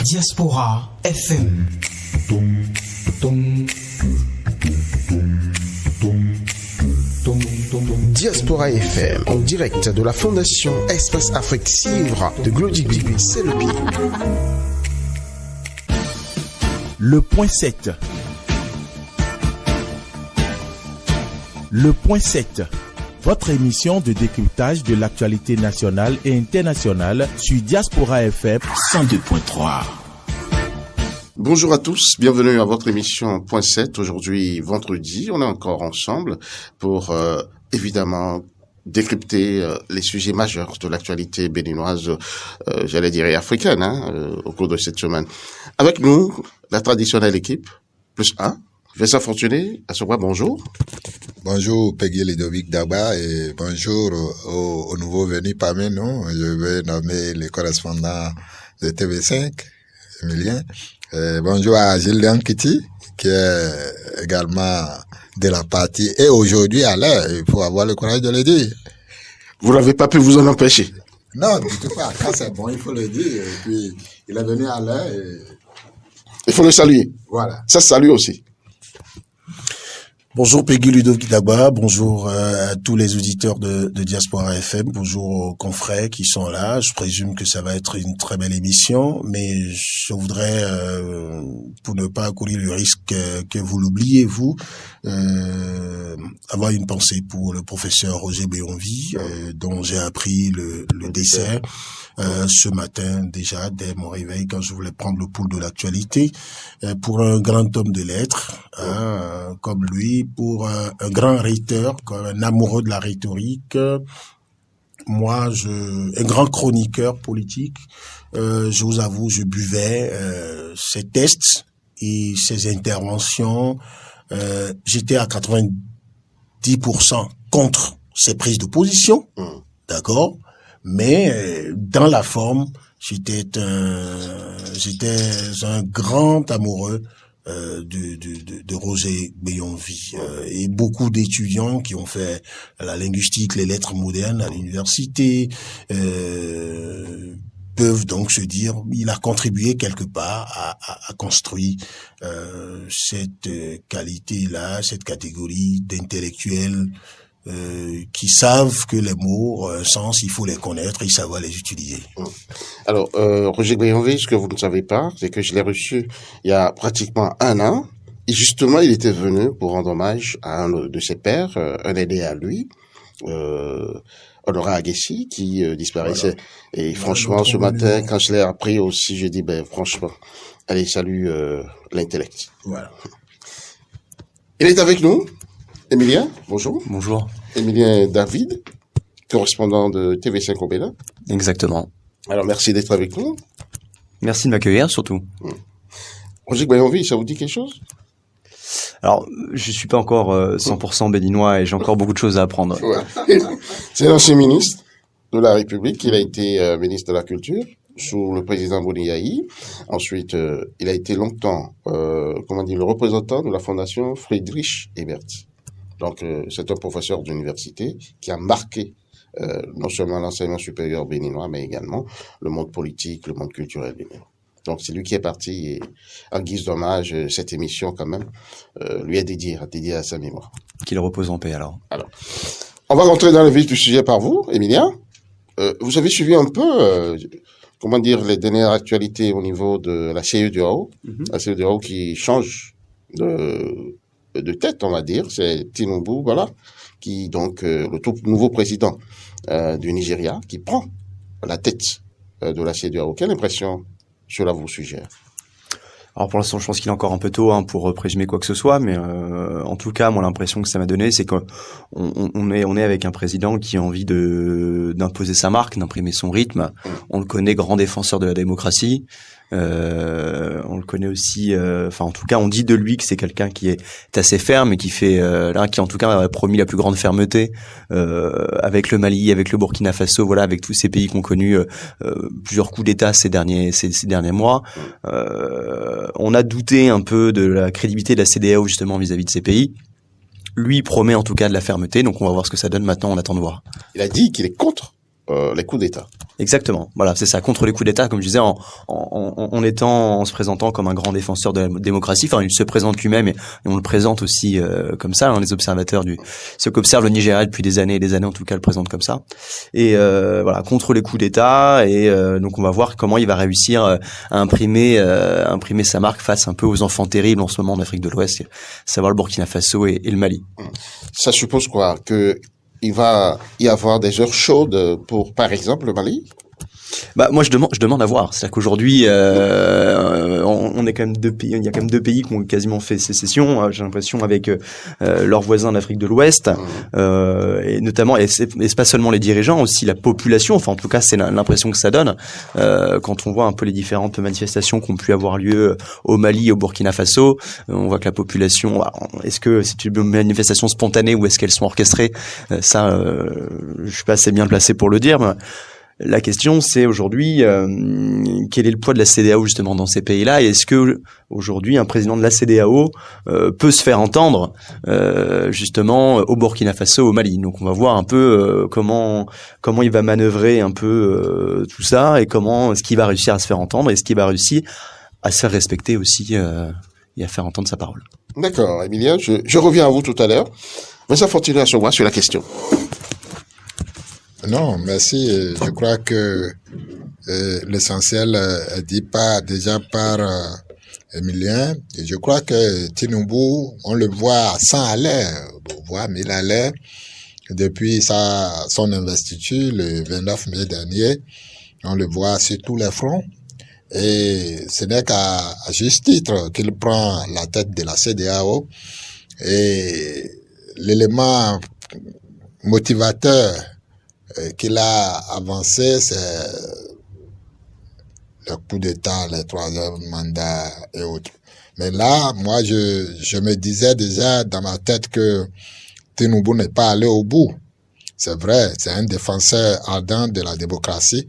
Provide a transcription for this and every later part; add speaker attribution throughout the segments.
Speaker 1: Diaspora FM.
Speaker 2: Diaspora FM, en direct de la Fondation Espace Afrique Civre de Glodic, c'est le pied.
Speaker 3: Le point 7. Le point 7. Votre émission de décryptage de l'actualité nationale et internationale sur Diaspora FM 102.3.
Speaker 4: Bonjour à tous, bienvenue à votre émission Point 7. Aujourd'hui, vendredi, on est encore ensemble pour évidemment décrypter les sujets majeurs de l'actualité béninoise, j'allais dire et africaine, au cours de cette semaine. Avec nous, la traditionnelle équipe, plus 1. Vincent Fortuné, à ce point, bonjour.
Speaker 5: Bonjour Peggy Ludovic Daba et bonjour aux nouveaux venus parmi nous. Je vais nommer les correspondants de TV5, Emilien. Bonjour à Gilles Kitty, qui est également de la partie et aujourd'hui à l'heure. Il faut avoir le courage de le dire.
Speaker 4: Vous n'avez pas pu vous en empêcher?
Speaker 5: Non, du tout pas. Quand c'est bon, il faut le dire. Et puis, il est venu à l'heure et...
Speaker 4: Il faut le saluer.
Speaker 5: Voilà.
Speaker 4: Ça se salue aussi.
Speaker 6: Bonjour Peggy Ludovic Dagba, bonjour à tous les auditeurs de Diaspora FM, bonjour aux confrères qui sont là. Je présume que ça va être une très belle émission, mais je voudrais, pour ne pas courir le risque que vous l'oubliez, vous, avoir une pensée pour le professeur Roger Béonvie, dont j'ai appris le décès ce matin déjà, dès mon réveil, quand je voulais prendre le pouls de l'actualité, pour un grand homme de lettres, comme lui, pour un grand rhéteur, comme un amoureux de la rhétorique. Moi, un grand chroniqueur politique. Je vous avoue, je buvais ses tests et ses interventions. J'étais à 90% contre ses prises de position, d'accord, mais dans la forme, j'étais un grand amoureux de Roger Béonvie, et beaucoup d'étudiants qui ont fait la linguistique, les lettres modernes à l'université peuvent donc se dire il a contribué quelque part à construire cette qualité-là, cette catégorie d'intellectuels qui savent que les mots ont un sens, il faut les connaître et savoir les utiliser.
Speaker 4: Alors, Roger Béonvie, ce que vous ne savez pas, c'est que je l'ai reçu il y a pratiquement 1 an. Et justement, il était venu pour rendre hommage à un de ses pères, un aîné à lui, Honoré Aguessi, qui disparaissait. Voilà. Et franchement, ce matin, quand je l'ai appris aussi, j'ai dit, franchement, allez, salut l'intellect. Voilà. Il est avec nous. Emilien, bonjour.
Speaker 7: Bonjour.
Speaker 4: Emilien David, correspondant de TV5 au Bénin.
Speaker 7: Exactement.
Speaker 4: Alors, merci d'être avec nous.
Speaker 7: Merci de m'accueillir, surtout.
Speaker 4: Roger Béonvie, ça vous dit quelque chose?
Speaker 7: Alors, je suis pas encore 100% béninois et j'ai encore beaucoup de choses à apprendre.
Speaker 4: Ouais. C'est l'ancien ministre de la République. Il a été ministre de la Culture sous le président Boniaï. Ensuite, il a été longtemps, le représentant de la fondation Friedrich Ebert. Donc, c'est un professeur d'université qui a marqué non seulement l'enseignement supérieur béninois, mais également le monde politique, le monde culturel béninois. Donc, c'est lui qui est parti et, en guise d'hommage, cette émission, quand même, lui est dédiée à sa mémoire.
Speaker 7: Qu'il repose en paix, alors.
Speaker 4: Alors, on va rentrer dans le vif du sujet par vous, Emilien. Vous avez suivi un peu, les dernières actualités au niveau de la CEDEAO, la CEDEAO qui change de tête, on va dire. C'est Tinubu, voilà, qui, donc, le tout nouveau président du Nigeria, qui prend la tête de la CEDEAO. Quelle impression cela vous suggère?
Speaker 7: Alors pour l'instant, je pense qu'il est encore un peu tôt pour présumer quoi que ce soit, mais en tout cas, moi l'impression que ça m'a donné, c'est qu'on est avec un président qui a envie d'imposer sa marque, d'imprimer son rythme. On le connaît grand défenseur de la démocratie. On le connaît aussi, en tout cas, on dit de lui que c'est quelqu'un qui est assez ferme et qui qui en tout cas a promis la plus grande fermeté avec le Mali, avec le Burkina Faso, voilà, avec tous ces pays qui ont connu plusieurs coups d'État ces derniers mois. On a douté un peu de la crédibilité de la CEDEAO justement vis-à-vis de ces pays. Lui promet en tout cas de la fermeté, donc on va voir ce que ça donne maintenant, on attend de voir.
Speaker 4: Il a dit qu'il est contre les coups d'État.
Speaker 7: Exactement. Voilà, c'est ça, contre les coups d'État, comme je disais, en se présentant comme un grand défenseur de la démocratie. Enfin, il se présente lui-même et on le présente aussi comme ça. Les observateurs ceux qui observent le Nigeria depuis des années et des années, en tout cas, le présentent comme ça. Et voilà, contre les coups d'État. Et donc, on va voir comment il va réussir à imprimer sa marque face un peu aux enfants terribles en ce moment en Afrique de l'Ouest, à savoir le Burkina Faso et le Mali.
Speaker 4: Ça suppose quoi? Que il va y avoir des heures chaudes pour, par exemple, le Mali?
Speaker 7: Bah moi je demande à voir. C'est-à-dire qu'aujourd'hui on est quand même deux pays, il y a quand même deux pays qui ont quasiment fait sécession, j'ai l'impression, avec leurs voisins d'Afrique de l'Ouest, et notamment et c'est pas seulement les dirigeants, aussi la population. Enfin en tout cas c'est l'impression que ça donne quand on voit un peu les différentes manifestations qui ont pu avoir lieu au Mali, au Burkina Faso. On voit que la population, est-ce que c'est une manifestation spontanée ou est-ce qu'elles sont orchestrées? Ça je suis pas assez bien placé pour le dire. Mais la question, c'est aujourd'hui, quel est le poids de la CEDEAO justement dans ces pays-là, et est-ce que aujourd'hui un président de la CEDEAO peut se faire entendre justement au Burkina Faso, au Mali. Donc on va voir un peu comment il va manœuvrer un peu tout ça, et comment est-ce qu'il va réussir à se faire entendre, et est-ce qu'il va réussir à se faire respecter aussi et à faire entendre sa parole.
Speaker 4: D'accord, Emilien, je reviens à vous tout à l'heure. Vincent Fortuné sur moi sur la question.
Speaker 5: Non, merci. Je crois que l'essentiel est dit déjà par Emilien. Et je crois que Tinubu, on le voit sans aller, mais il allait depuis son investiture le 29 mai dernier. On le voit sur tous les fronts. Et ce n'est qu'à juste titre qu'il prend la tête de la CEDEAO. Et l'élément motivateur qu'il a avancé, c'est le coup d'État, les troisième mandats et autres. Mais là, moi, je me disais déjà dans ma tête que Tinubu n'est pas allé au bout. C'est vrai, c'est un défenseur ardent de la démocratie,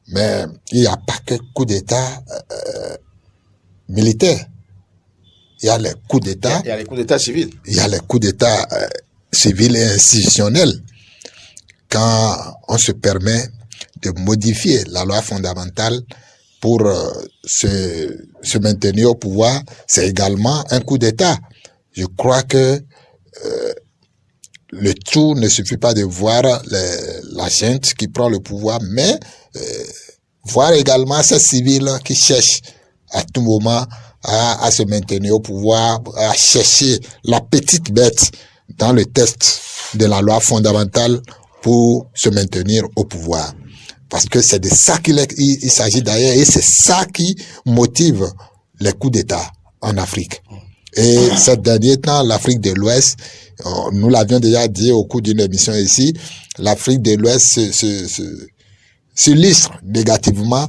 Speaker 5: mais il n'y a pas que coup d'État militaire. Il y a les coups d'État.
Speaker 4: Il y a les coups d'État civils.
Speaker 5: Il y a les coups d'État civils et institutionnels. Quand on se permet de modifier la loi fondamentale pour se maintenir au pouvoir, c'est également un coup d'État. Je crois que le tout ne suffit pas de voir la gente qui prend le pouvoir, mais voir également ces civils qui cherchent à tout moment à se maintenir au pouvoir, à chercher la petite bête dans le test de la loi fondamentale pour se maintenir au pouvoir. Parce que c'est de ça il s'agit d'ailleurs, et c'est ça qui motive les coups d'État en Afrique. Et ces derniers temps, l'Afrique de l'Ouest, nous l'avions déjà dit au cours d'une émission ici, l'Afrique de l'Ouest s'illustre négativement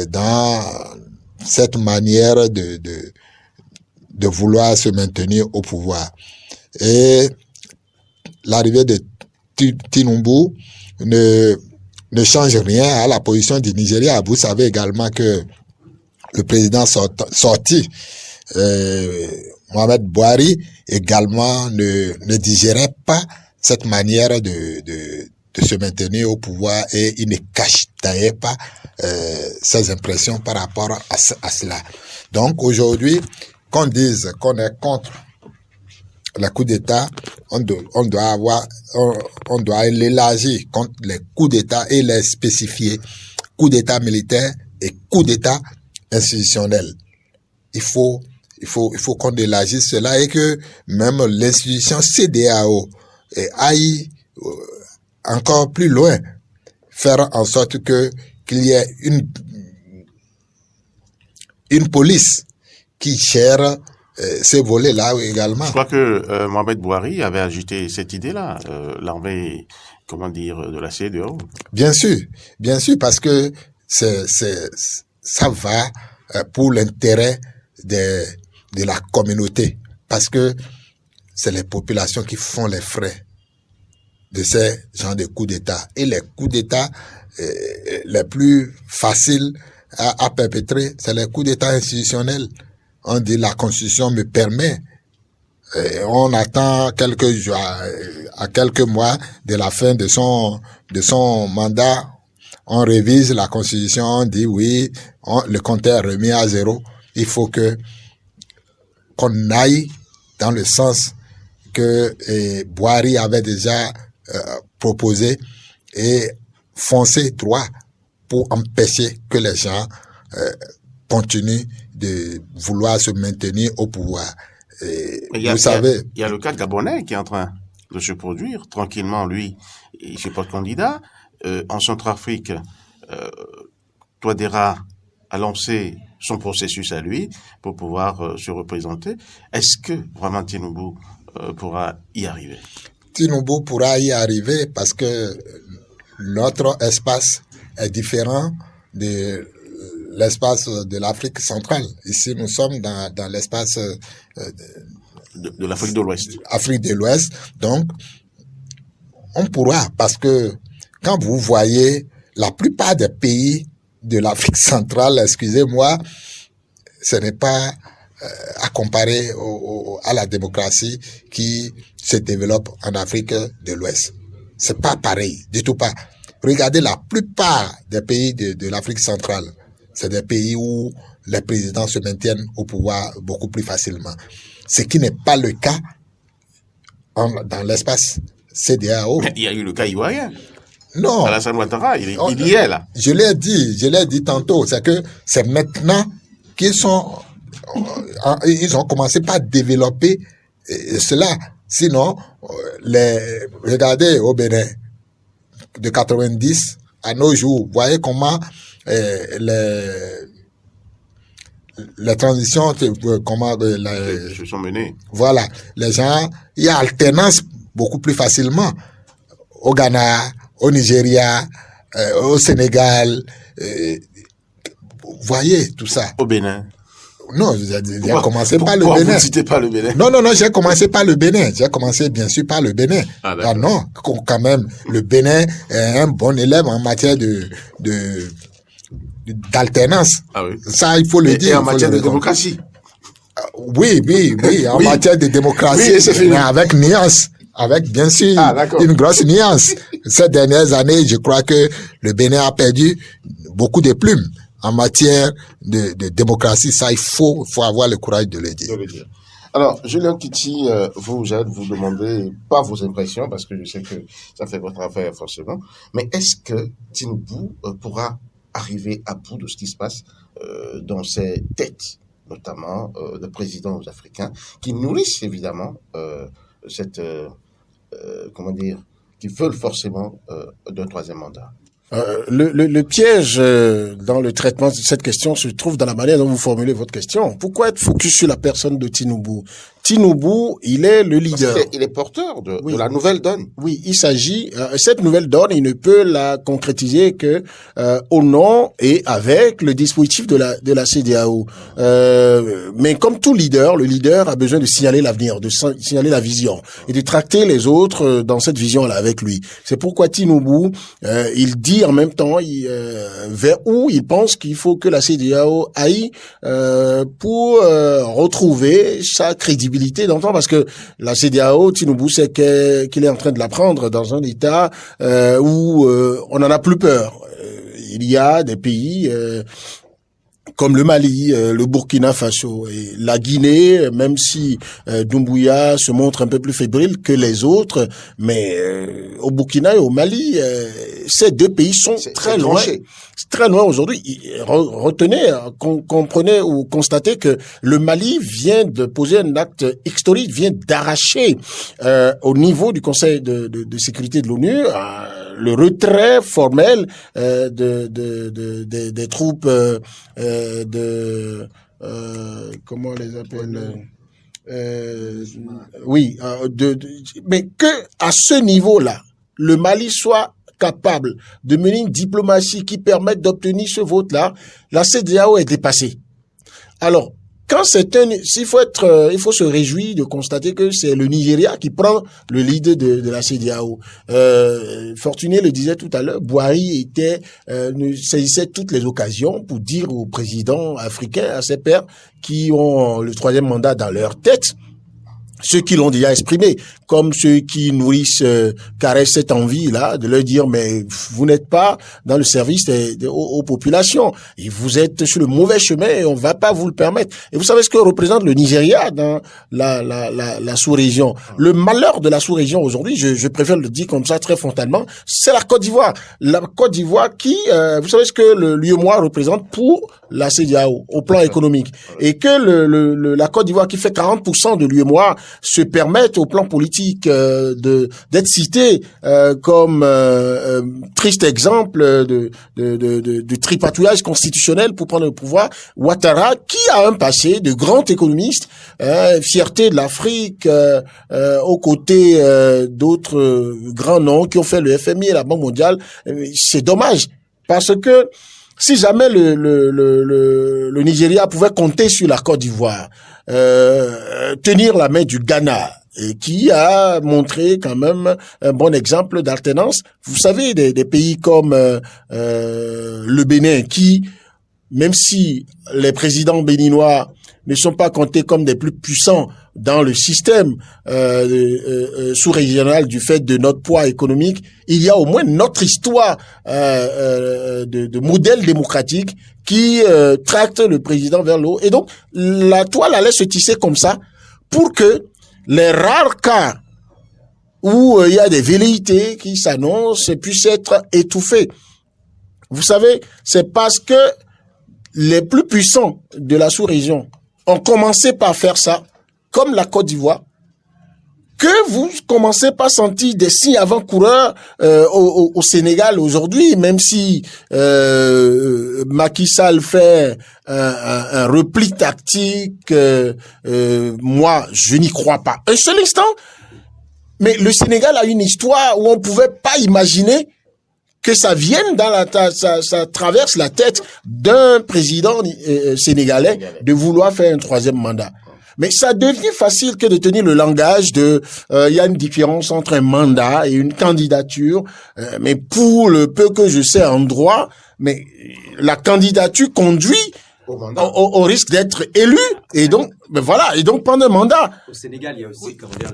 Speaker 5: dans cette manière de vouloir se maintenir au pouvoir. Et l'arrivée de Tinubu ne change rien à la position du Nigeria. Vous savez également que le président sorti, Mohamed Buhari, également ne digérait pas cette manière de se maintenir au pouvoir, et il ne cache d'ailleurs pas ses impressions par rapport à cela. Donc aujourd'hui, qu'on dise qu'on est contre les coups d'État, on doit l'élargir contre les coups d'État et les spécifier. Coup d'État militaire et coup d'État institutionnel. Il faut qu'on élargisse cela, et que même l'institution CEDEAO aille encore plus loin, faire en sorte qu'il y ait une police qui gère ces volets-là également.
Speaker 4: Je crois que Mohamed Buhari avait ajouté cette idée-là, l'armée, de la CEDEAO.
Speaker 5: Bien sûr, parce que ça va pour l'intérêt de la communauté, parce que c'est les populations qui font les frais de ces genres de coups d'État. Et les coups d'État les plus faciles à perpétrer, c'est les coups d'État institutionnels. On dit la Constitution me permet On attend quelques jours, à quelques mois de la fin de son mandat. On révise la Constitution, on dit oui, le compteur est remis à zéro. Il faut qu'on aille dans le sens que Boiry avait déjà proposé et foncer droit pour empêcher que les gens continuent de vouloir se maintenir au pouvoir. Vous savez,
Speaker 4: il y a le cas gabonais qui est en train de se produire tranquillement. Lui, il n'est pas candidat. En Centrafrique, Touadéra a lancé son processus à lui pour pouvoir se représenter. Est-ce que vraiment Tinubu pourra y arriver?
Speaker 5: Tinubu pourra y arriver parce que notre espace est différent de l'espace de l'Afrique centrale. Ici, nous sommes dans l'espace
Speaker 4: de l'Afrique de l'Ouest.
Speaker 5: Afrique de l'Ouest. Donc, on pourra, parce que quand vous voyez la plupart des pays de l'Afrique centrale, excusez-moi, ce n'est pas à comparer à la démocratie qui se développe en Afrique de l'Ouest. C'est pas pareil, du tout pas. Regardez la plupart des pays de l'Afrique centrale. C'est des pays où les présidents se maintiennent au pouvoir beaucoup plus facilement. Ce qui n'est pas le cas dans l'espace CEDEAO.
Speaker 4: Mais il y a eu le cas ivoirien.
Speaker 5: Non.
Speaker 4: Alassane Ouattara, il y est là.
Speaker 5: Je l'ai dit tantôt, c'est que c'est maintenant qu'ils ont commencé par développer cela. Sinon, regardez au Bénin, de 90 à nos jours, voyez comment les transitions, comment
Speaker 4: se sont menées.
Speaker 5: Voilà, les gens, il y a alternance beaucoup plus facilement au Ghana, au Nigeria, au Sénégal. Voyez tout ça.
Speaker 4: Au Bénin.
Speaker 5: Non, j'ai commencé par le Bénin.
Speaker 4: Pourquoi vous ne citez pas le Bénin?
Speaker 5: Non, j'ai commencé par le Bénin. J'ai commencé bien sûr par le Bénin. Ah non, quand même, le Bénin est un bon élève en matière d'alternance.
Speaker 4: Ah oui.
Speaker 5: Ça, il faut le dire.
Speaker 4: Et en matière de démocratie.
Speaker 5: Oui, en matière de démocratie, mais avec nuance. Avec, bien sûr, une grosse nuance. Ces dernières années, je crois que le Bénin a perdu beaucoup de plumes. En matière de démocratie, ça, il faut avoir le courage de le dire.
Speaker 4: Alors, Julien Kiti, vous demandez pas vos impressions, parce que je sais que ça fait votre affaire, forcément. Mais est-ce que Tinubu pourra arriver à bout de ce qui se passe dans ces têtes, notamment de présidents africains, qui nourrissent évidemment cette, qui veulent forcément d'un troisième mandat?
Speaker 6: Le piège dans le traitement de cette question se trouve dans la manière dont vous formulez votre question. Pourquoi être focus sur la personne de Tinubu? Tinubu, il est le leader.
Speaker 4: Il est porteur de la nouvelle donne.
Speaker 6: Oui, il s'agit, cette nouvelle donne, il ne peut la concrétiser que au nom et avec le dispositif de la CEDEAO. Mais comme tout leader, le leader a besoin de signaler l'avenir, de signaler la vision et de tracter les autres dans cette vision-là avec lui. C'est pourquoi Tinubu, il dit en même temps vers où il pense qu'il faut que la CEDEAO aille pour retrouver sa crédibilité d'antan, parce que la CEDEAO, Tinubu sait qu'il est en train de la prendre dans un état où on n'en a plus peur. Il y a des pays comme le Mali, le Burkina Faso et la Guinée, même si Doumbouya se montre un peu plus fébrile que les autres, mais au Burkina et au Mali, ces deux pays sont très loin. Très loin aujourd'hui. Retenez, comprenez ou constatez que le Mali vient de poser un acte historique, vient d'arracher au niveau du Conseil de sécurité de l'ONU le retrait formel des troupes comment on les appelle mais que à ce niveau-là, le Mali soit capable de mener une diplomatie qui permette d'obtenir ce vote-là, la CEDEAO est dépassée. Alors, quand il faut se réjouir de constater que c'est le Nigeria qui prend le lead de la CEDEAO. Fortuné le disait tout à l'heure, Boiry saisissait toutes les occasions pour dire aux présidents africains, à ses pairs qui ont le troisième mandat dans leur tête, ceux qui l'ont déjà exprimé, comme ceux qui nourrissent, caressent cette envie-là de leur dire, mais vous n'êtes pas dans le service aux populations. Et vous êtes sur le mauvais chemin et on va pas vous le permettre. Et vous savez ce que représente le Nigeria dans la sous-région. Le malheur de la sous-région aujourd'hui, je préfère le dire comme ça très frontalement, c'est la Côte d'Ivoire. La Côte d'Ivoire qui, vous savez ce que l'UEMOA représente pour la CEDEAO au plan économique. Et que la Côte d'Ivoire qui fait 40% de l'UEMOA se permettent au plan politique d'être cités comme triste exemple de tripatouillage constitutionnel pour prendre le pouvoir. Ouattara, qui a un passé de grand économiste, fierté de l'Afrique, aux côtés d'autres grands noms qui ont fait le FMI et la Banque mondiale. C'est dommage parce que si jamais le Nigeria pouvait compter sur la Côte d'Ivoire, tenir la main du Ghana, et qui a montré quand même un bon exemple d'alternance. Vous savez, des pays comme le Bénin, qui, même si les présidents béninois ne sont pas comptés comme des plus puissants dans le système sous-régional du fait de notre poids économique, il y a au moins notre histoire de modèle démocratique qui tracte le président vers le haut. Et donc, la toile allait se tisser comme ça pour que les rares cas où il y a des velléités qui s'annoncent puissent être étouffés. Vous savez, c'est parce que les plus puissants de la sous-région ont commencé par faire ça, comme la Côte d'Ivoire, que vous commencez par sentir des signes avant-coureurs au Sénégal aujourd'hui, même si Macky Sall fait un repli tactique, moi je n'y crois pas un seul instant. Mais le Sénégal a une histoire où on pouvait pas imaginer que ça vienne ça traverse la tête d'un président sénégalais de vouloir faire un troisième mandat. Mais ça devient facile que de tenir le langage il y a une différence entre un mandat et une candidature. Mais pour le peu que je sais en droit, mais la candidature conduit au risque d'être élu. Et donc, voilà. Et donc, pendant un mandat.
Speaker 7: Au Sénégal, il y a aussi, comment dire,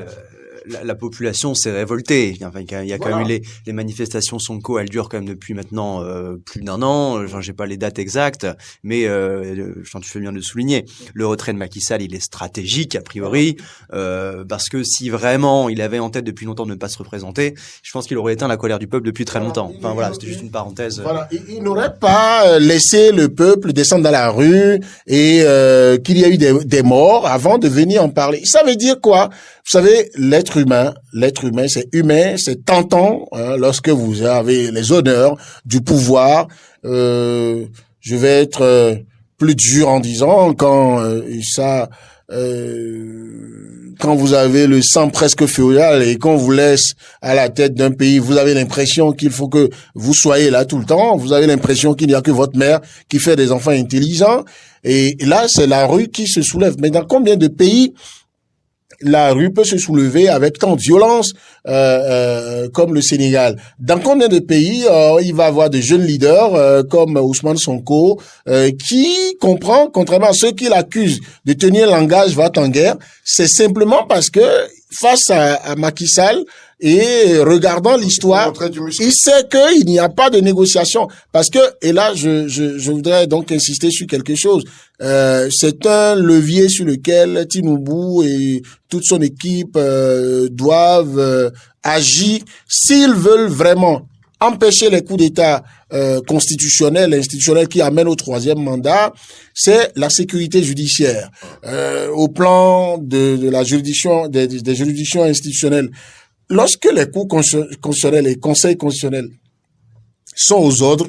Speaker 7: la population s'est révoltée. Enfin, il y a quand même eu les manifestations Sonko, elles durent quand même depuis maintenant plus d'1 an. Enfin, j'ai pas les dates exactes, mais tu fais bien de le souligner. Le retrait de Macky Sall, il est stratégique a priori, parce que si vraiment il avait en tête depuis longtemps de ne pas se représenter, je pense qu'il aurait éteint la colère du peuple depuis très longtemps. Enfin voilà, c'était juste une parenthèse.
Speaker 6: Voilà, il n'aurait pas laissé le peuple descendre dans la rue et qu'il y a eu des morts avant de venir en parler. Ça veut dire quoi? Vous savez, l'être humain, c'est tentant lorsque vous avez les honneurs du pouvoir. Je vais être plus dur en disant quand vous avez le sang presque féodal et qu'on vous laisse à la tête d'un pays, vous avez l'impression qu'il faut que vous soyez là tout le temps. Vous avez l'impression qu'il n'y a que votre mère qui fait des enfants intelligents. Et là, c'est la rue qui se soulève. Mais dans combien de pays la rue peut se soulever avec tant de violence comme le Sénégal? Dans combien de pays il va y avoir de jeunes leaders comme Ousmane Sonko qui comprend, contrairement à ceux qui l'accusent de tenir le langage va-t-en-guerre, c'est simplement parce que face à Macky Sall et regardant l'histoire, il sait qu'il n'y a pas de négociation. Parce que, et là, je voudrais donc insister sur quelque chose. C'est un levier sur lequel Tinubu et toute son équipe doivent agir s'ils veulent vraiment empêcher les coups d'État constitutionnels, institutionnels qui amènent au 3e mandat. C'est la sécurité judiciaire. Au plan de la juridiction, des juridictions institutionnelles. Lorsque les cours constitutionnels et conseils constitutionnels sont aux ordres,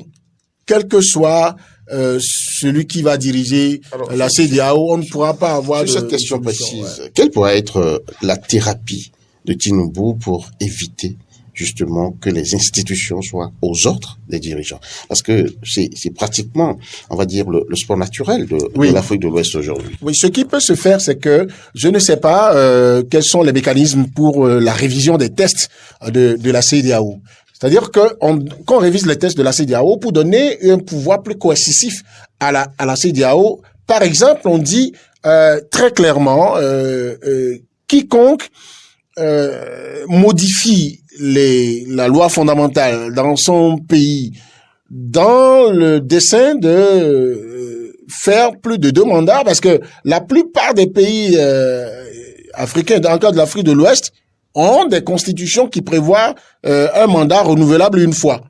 Speaker 6: quel que soit celui qui va diriger la CEDEAO, on ne pourra pas avoir
Speaker 4: cette question précise. Quelle pourrait être la thérapie de Tinubu pour éviter justement que les institutions soient aux ordres des dirigeants? Parce que c'est pratiquement, on va dire, le sport naturel de l'Afrique de l'Ouest aujourd'hui.
Speaker 6: Oui, ce qui peut se faire, c'est que je ne sais pas quels sont les mécanismes pour la révision des tests de la CEDEAO. C'est-à-dire qu'on révise les tests de la CEDEAO pour donner un pouvoir plus coercitif à la CEDEAO. Par exemple, on dit très clairement quiconque modifie la loi fondamentale dans son pays dans le dessein de faire plus de 2 mandats, parce que la plupart des pays africains, dans le cas de l'Afrique de l'Ouest, ont des constitutions qui prévoient un mandat renouvelable une fois.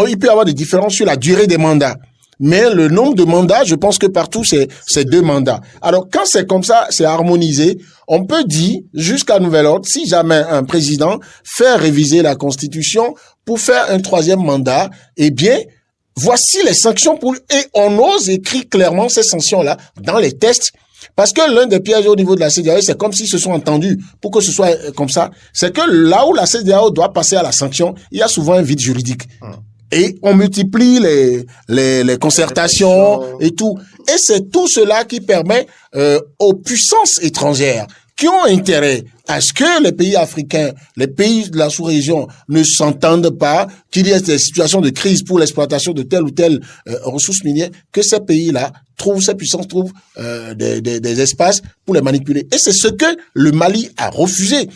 Speaker 6: Il peut y avoir des différences sur la durée des mandats. Mais le nombre de mandats, je pense que partout, c'est 2 mandats. Alors, quand c'est comme ça, c'est harmonisé, on peut dire, jusqu'à nouvel ordre, si jamais un président fait réviser la Constitution pour faire un 3e mandat, eh bien, voici les sanctions et on ose écrire clairement ces sanctions-là dans les textes. Parce que l'un des pièges au niveau de la CEDEAO, c'est comme s'ils se sont entendus pour que ce soit comme ça. C'est que là où la CEDEAO doit passer à la sanction, il y a souvent un vide juridique. Et on multiplie les concertations et tout. Et c'est tout cela qui permet aux puissances étrangères qui ont intérêt à ce que les pays africains, les pays de la sous-région ne s'entendent pas, qu'il y ait des situations de crise pour l'exploitation de telle ou telle ressource minière, que ces pays-là ces puissances trouvent des espaces pour les manipuler. Et c'est ce que le Mali a refusé.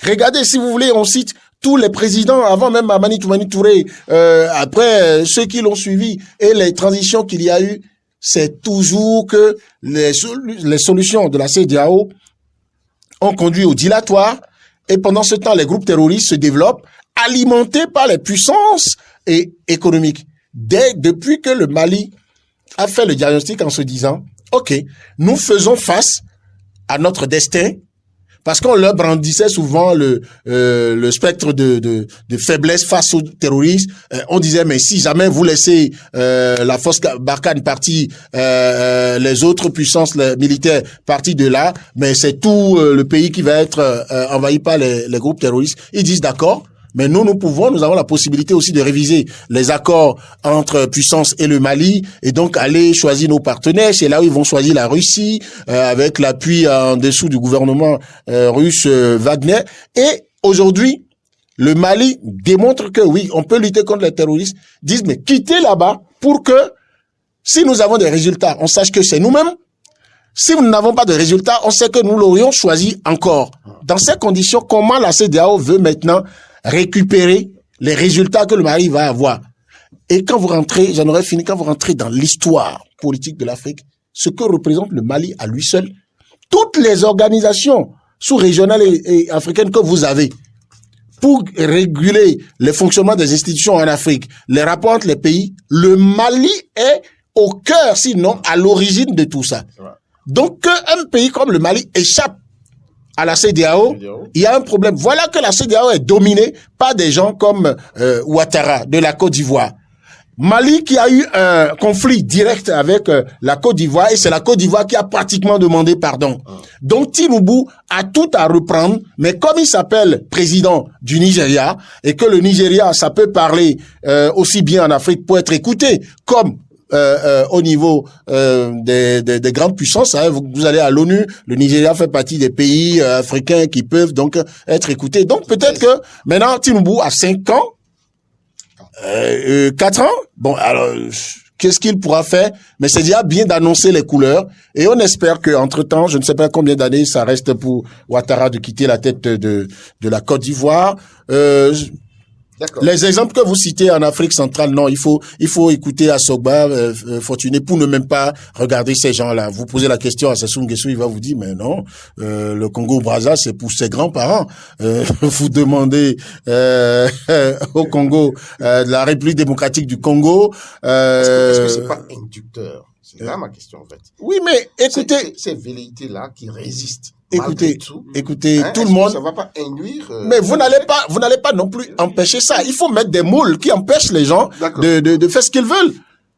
Speaker 6: Regardez, si vous voulez, on cite tous les présidents, avant même Mamani Touré, après ceux qui l'ont suivi, et les transitions qu'il y a eu, c'est toujours que les solutions de la CEDEAO ont conduit au dilatoire, et pendant ce temps, les groupes terroristes se développent, alimentés par les puissances économiques. Depuis que le Mali a fait le diagnostic en se disant, OK, nous faisons face à notre destin, parce qu'on leur brandissait souvent le spectre de faiblesse face aux terroristes. On disait, mais si jamais vous laissez la force Barkhane partie, les autres puissances militaires parties de là, mais c'est tout le pays qui va être envahi par les groupes terroristes. Ils disent d'accord, mais nous avons la possibilité aussi de réviser les accords entre puissances et le Mali, et donc aller choisir nos partenaires. C'est là où ils vont choisir la Russie, avec l'appui en dessous du gouvernement russe Wagner. Et aujourd'hui, le Mali démontre que oui, on peut lutter contre les terroristes. Disent, mais quittez là-bas pour que, si nous avons des résultats, on sache que c'est nous-mêmes. Si nous n'avons pas de résultats, on sait que nous l'aurions choisi encore. Dans ces conditions, comment la CEDEAO veut maintenant récupérer les résultats que le Mali va avoir? Et quand vous rentrez, j'en aurais fini, quand vous rentrez dans l'histoire politique de l'Afrique, ce que représente le Mali à lui seul, toutes les organisations sous-régionales et africaines que vous avez pour réguler le fonctionnement des institutions en Afrique, les rapports entre les pays, le Mali est au cœur, sinon à l'origine de tout ça. Donc qu'un pays comme le Mali échappe à la CEDEAO, il y a un problème. Voilà que la CEDEAO est dominée par des gens comme Ouattara de la Côte d'Ivoire. Mali qui a eu un conflit direct avec la Côte d'Ivoire, et c'est la Côte d'Ivoire qui a pratiquement demandé pardon. Donc Tinubu a tout à reprendre, mais comme il s'appelle président du Nigeria, et que le Nigeria, ça peut parler aussi bien en Afrique pour être écouté, comme au niveau des grandes puissances, hein, vous allez à l'ONU, le Nigeria fait partie des pays africains qui peuvent donc être écoutés. Donc peut-être que maintenant Tinubu a 5 ans, 4 ans. Bon, alors qu'est-ce qu'il pourra faire? Mais c'est déjà bien d'annoncer les couleurs, et on espère que entre-temps, je ne sais pas combien d'années ça reste pour Ouattara de quitter la tête de la Côte d'Ivoire. Les exemples que vous citez en Afrique centrale, non, il faut écouter Assogba, Fortuné, pour ne même pas regarder ces gens-là. Vous posez la question à Sassou Nguesso, il va vous dire, mais non, le Congo-Brazza, c'est pour ses grands-parents. Vous demandez au Congo, de la République démocratique du Congo.
Speaker 4: Est-ce que c'est pas inducteur? C'est là ma question, en fait.
Speaker 6: Oui, mais écoutez,
Speaker 4: ces velléités-là qui résistent.
Speaker 6: Écoutez,
Speaker 4: hein,
Speaker 6: tout le monde.
Speaker 4: Ça va pas induire.
Speaker 6: Mais vous n'allez pas non plus empêcher ça. Il faut mettre des moules qui empêchent les gens de faire ce qu'ils veulent.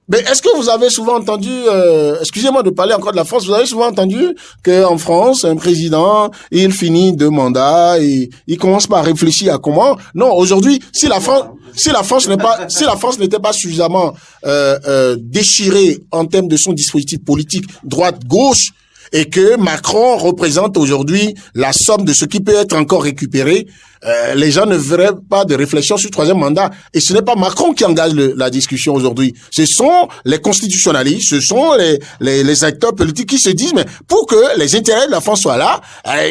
Speaker 6: Mais est-ce que vous avez souvent entendu, excusez-moi de parler encore de la France, vous avez souvent entendu qu'en France, un président, il finit 2 mandats et il commence par réfléchir à comment? Non, aujourd'hui, si la France n'était pas suffisamment déchirée en termes de son dispositif politique droite-gauche, et que Macron représente aujourd'hui la somme de ce qui peut être encore récupéré, les gens ne verraient pas de réflexion sur le troisième mandat. Et ce n'est pas Macron qui engage la discussion aujourd'hui. Ce sont les constitutionnalistes, ce sont les acteurs politiques qui se disent, mais pour que les intérêts de la France soient là,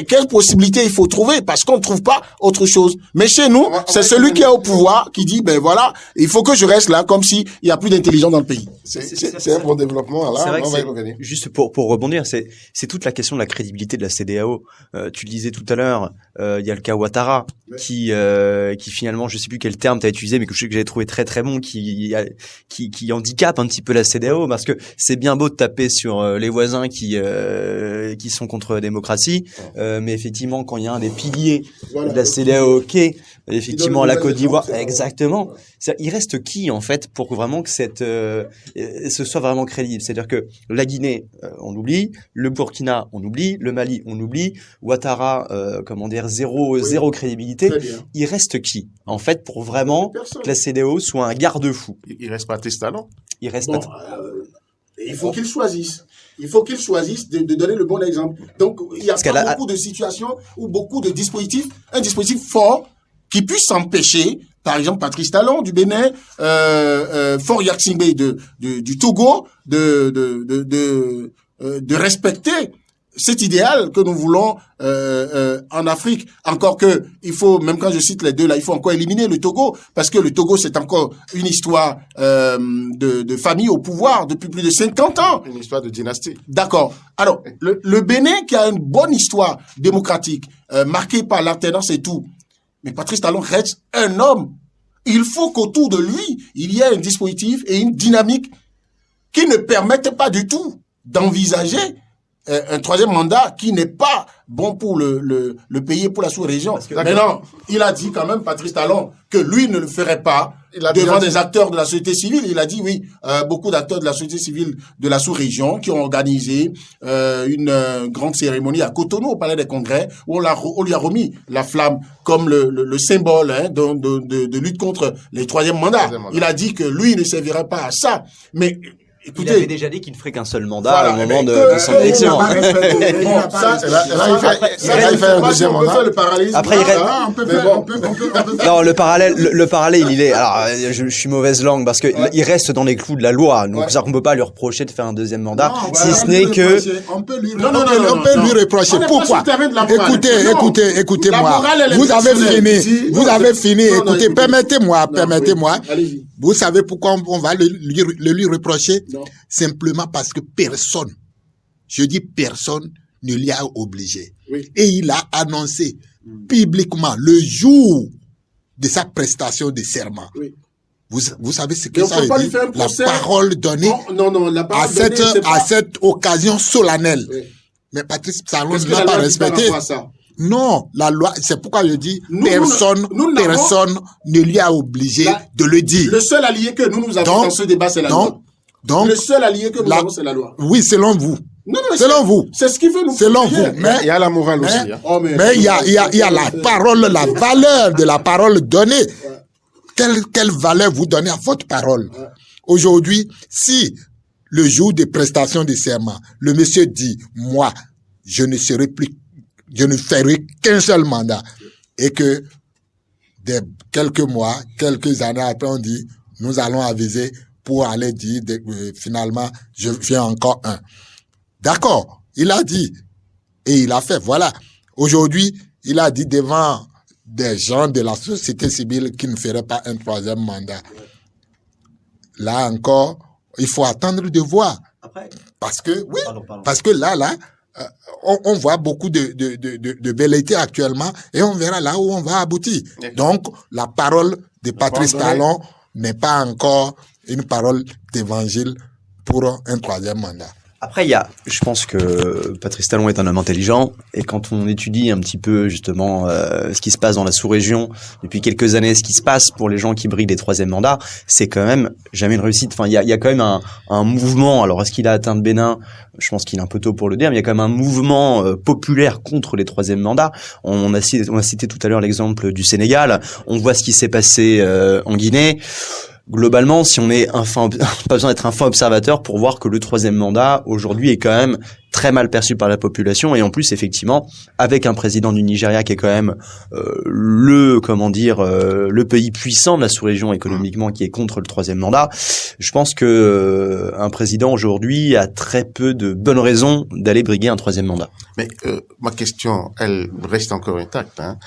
Speaker 6: quelles possibilités il faut trouver? Parce qu'on ne trouve pas autre chose. Mais chez nous, c'est celui qui est au pouvoir qui dit, ben voilà, il faut que je reste là comme s'il n'y a plus d'intelligence dans le pays.
Speaker 4: C'est un bon développement, là.
Speaker 7: C'est vrai
Speaker 4: On va y
Speaker 7: que
Speaker 4: revenir.
Speaker 7: juste pour rebondir, c'est toute la question de la crédibilité de la CEDEAO. Tu le disais tout à l'heure, il y a le cas Ouattara qui finalement, je sais plus quel terme tu as utilisé, mais que j'avais trouvé très très bon, qui handicape un petit peu la CEDEAO, parce que c'est bien beau de taper sur les voisins qui sont contre la démocratie, mais effectivement quand il y a un des piliers de la CEDEAO, effectivement la Côte d'Ivoire, exactement. Il reste qui en fait pour vraiment que ce soit vraiment crédible? C'est-à-dire que la Guinée, on oublie, le Burkina, on oublie, le Mali, on oublie, Ouattara, zéro crédibilité. Il reste qui en fait pour vraiment que la CEDEAO soit un garde-fou?
Speaker 4: Il reste Patrice Talon.
Speaker 6: Il faut qu'il choisisse. Il faut qu'il choisisse de donner le bon exemple. Donc, il y a pas beaucoup de situations ou beaucoup de dispositifs, un dispositif fort qui puisse empêcher, par exemple, Patrice Talon du Bénin, Faure Gnassingbé du Togo, de respecter cet idéal que nous voulons en Afrique. Encore que, il faut, même quand je cite les deux là, il faut encore éliminer le Togo, parce que le Togo, c'est encore une histoire de famille au pouvoir depuis plus de 50 ans.
Speaker 4: Une histoire de dynastie.
Speaker 6: D'accord. Alors, le Bénin, qui a une bonne histoire démocratique, marquée par l'alternance et tout, mais Patrice Talon reste un homme. Il faut qu'autour de lui, il y ait un dispositif et une dynamique qui ne permettent pas du tout d'envisager un troisième mandat qui n'est pas bon pour le pays et pour la sous-région. Mais non, il a dit quand même, Patrice Talon, que lui ne le ferait pas devant des acteurs de la société civile. Il a dit oui, beaucoup d'acteurs de la société civile de la sous-région qui ont organisé une grande cérémonie à Cotonou, au Palais des Congrès, où on lui a remis la flamme comme le symbole de lutte contre les troisième mandats. Il a dit que lui il ne servirait pas à ça. Mais écoutez,
Speaker 7: il avait déjà dit qu'il ne ferait qu'un seul mandat au moment de son élection.
Speaker 4: Là, il fait un deuxième mandat.
Speaker 7: Après, non, le parallèle, il est, alors, je suis mauvaise langue parce que il reste dans les clous de la loi. Donc, ça, on peut pas lui reprocher de faire un deuxième mandat, si ce n'est que...
Speaker 5: On peut lui reprocher. Pourquoi? Écoutez-moi. Vous avez fini. Écoutez, permettez-moi. Vous savez pourquoi on va le lui reprocher? Non. Simplement parce que personne, je dis personne, ne l'y a obligé. Oui. Et il a annoncé publiquement le jour de sa prestation de serment. Oui. Vous savez ce que ça veut dire? La parole donnée à cette occasion solennelle. Oui. Mais Patrice Talon ne l'a pas respecté. Non, la loi, c'est pourquoi je dis personne ne lui a obligé de le dire.
Speaker 6: Le seul allié que nous avons dans ce débat, c'est la loi.
Speaker 5: Donc,
Speaker 6: le seul allié que nous avons, c'est la loi.
Speaker 5: Oui, selon vous.
Speaker 6: Non,
Speaker 5: selon vous.
Speaker 6: C'est ce qui veut nous.
Speaker 5: Selon vous.
Speaker 4: Mais il y a la morale aussi.
Speaker 5: Mais il y a la parole, la valeur de la parole donnée. Quelle valeur vous donnez à votre parole? Aujourd'hui, si le jour des prestations de serment, le monsieur dit, moi, je ne ferai qu'un seul mandat, et que quelques mois, quelques années après, on dit, nous allons aviser pour aller dire, finalement, je fais encore un. D'accord, il a dit, et il a fait, voilà. Aujourd'hui, il a dit devant des gens de la société civile qui ne feraient pas un troisième mandat. Là encore, il faut attendre de voir. Après, parce que, oui, parce que là, on voit beaucoup de velléités actuellement et on verra là où on va aboutir. Donc, la parole de Patrice Talon n'est pas encore une parole d'évangile pour un troisième mandat.
Speaker 7: Après, je pense que Patrice Talon est un homme intelligent, et quand on étudie un petit peu justement ce qui se passe dans la sous-région depuis quelques années, ce qui se passe pour les gens qui briguent des troisièmes mandats, c'est quand même jamais une réussite. Enfin, il y a quand même un mouvement. Alors, est-ce qu'il a atteint le Bénin? Je pense qu'il est un peu tôt pour le dire, mais il y a quand même un mouvement populaire contre les troisièmes mandats. On a cité tout à l'heure l'exemple du Sénégal. On voit ce qui s'est passé en Guinée. globalement, si on est pas besoin d'être un fin observateur pour voir que le troisième mandat aujourd'hui est quand même très mal perçu par la population, et en plus effectivement avec un président du Nigeria qui est quand même le pays puissant de la sous-région économiquement, qui est contre le troisième mandat. Je pense que un président aujourd'hui a très peu de bonnes raisons d'aller briguer un troisième mandat.
Speaker 4: Mais ma question, elle reste encore intacte. Un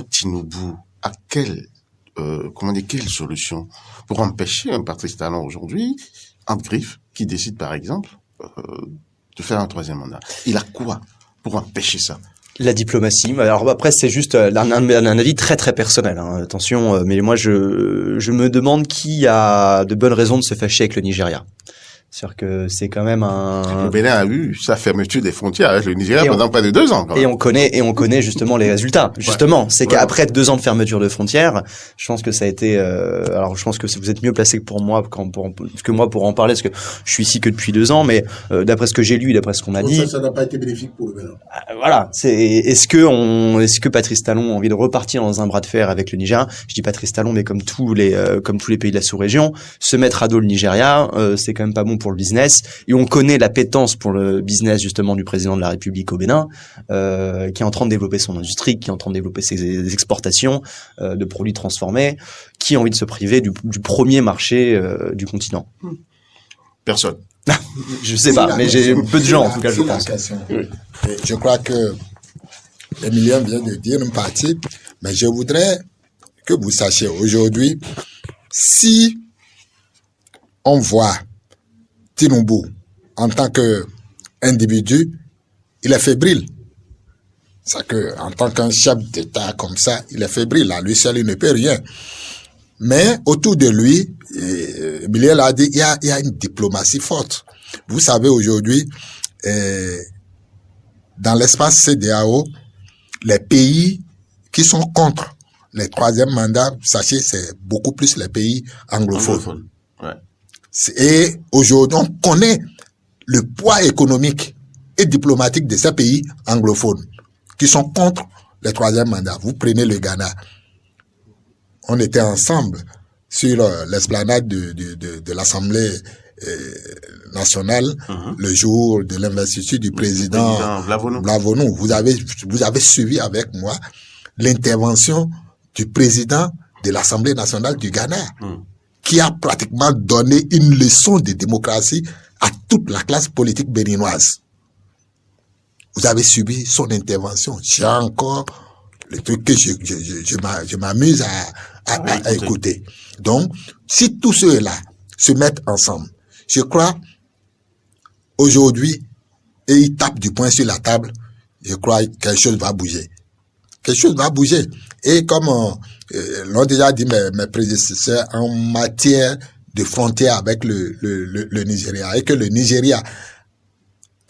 Speaker 4: Tinubu, à quelle solution pour empêcher un Patrice Talon aujourd'hui, en griffe, qui décide par exemple de faire un troisième mandat? Il a quoi pour empêcher ça?
Speaker 7: La diplomatie. Alors après, c'est juste un avis très très personnel. Attention, mais moi je me demande qui a de bonnes raisons de se fâcher avec le Nigeria. C'est-à-dire que c'est quand même
Speaker 4: Le Bénin a eu sa fermeture des frontières avec le Nigeria pendant près de 2 ans. Quand même.
Speaker 7: Et on connaît justement les résultats. Justement, c'est qu'après 2 ans de fermeture de frontières, je pense que ça a été. Alors, je pense que vous êtes mieux placé que moi pour en parler, parce que je suis ici que depuis 2 ans. Mais d'après ce que j'ai lu, d'après ce qu'on m'a dit,
Speaker 6: ça n'a pas été bénéfique pour le Bénin.
Speaker 7: Voilà. Est-ce que Patrice Talon a envie de repartir dans un bras de fer avec le Nigeria? Je dis Patrice Talon, mais comme tous les pays de la sous-région, se mettre à dos le Nigeria, c'est quand même pas bon pour le business, et on connaît l'appétence pour le business justement du président de la République au Bénin, qui est en train de développer son industrie, qui est en train de développer ses exportations de produits transformés, qui a envie de se priver du premier marché du continent.
Speaker 4: Personne.
Speaker 7: Je sais pas, mais j'ai peu de gens en tout cas, je pense.
Speaker 5: Je crois que Emilien vient de dire une partie, mais je voudrais que vous sachiez aujourd'hui, si on voit Tinubu en tant qu'individu, il est fébrile. C'est que en tant qu'un chef d'État comme ça, il est fébrile. À lui seul, il ne peut rien. Mais autour de lui, Emilien l'a dit, il y a une diplomatie forte. Vous savez aujourd'hui, dans l'espace CEDEAO, les pays qui sont contre les troisième mandats, sachez, c'est beaucoup plus les pays anglophones.
Speaker 4: Ouais.
Speaker 5: Et aujourd'hui, on connaît le poids économique et diplomatique de ces pays anglophones qui sont contre le troisième mandat. Vous prenez le Ghana. On était ensemble sur l'esplanade de l'Assemblée nationale le jour de l'investiture du président Vlavonou. Vous avez suivi avec moi l'intervention du président de l'Assemblée nationale du Ghana, qui a pratiquement donné une leçon de démocratie à toute la classe politique béninoise. Vous avez suivi son intervention. J'ai encore le truc que je m'amuse à écouter. Donc, si tous ceux-là se mettent ensemble, je crois, aujourd'hui, et ils tapent du poing sur la table, je crois que quelque chose va bouger. Quelque chose va bouger. Et comme l'ont déjà dit mes prédécesseurs, en matière de frontière avec le Nigeria, et que le Nigeria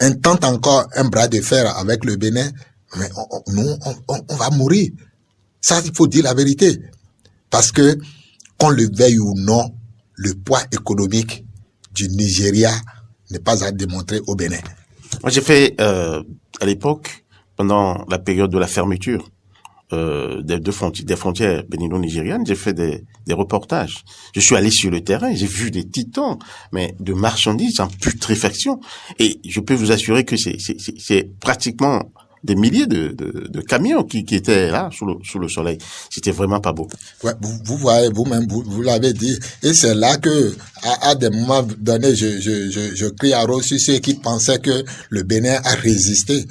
Speaker 5: intente encore un bras de fer avec le Bénin, mais on va mourir. Ça, il faut dire la vérité. Parce que, qu'on le veuille ou non, le poids économique du Nigeria n'est pas à démontrer au Bénin.
Speaker 4: Moi, j'ai fait, à l'époque, pendant la période de la fermeture des frontières bénino-nigériennes, j'ai fait des reportages. Je suis allé sur le terrain, j'ai vu des titans, mais de marchandises en putréfaction. Et je peux vous assurer que c'est pratiquement des milliers de camions qui étaient là sous le soleil. C'était vraiment pas beau.
Speaker 5: Ouais, vous voyez vous-même, vous l'avez dit, et c'est là que à des moments donnés, je crie à Rose sur ceux qui pensaient que le Bénin a résisté.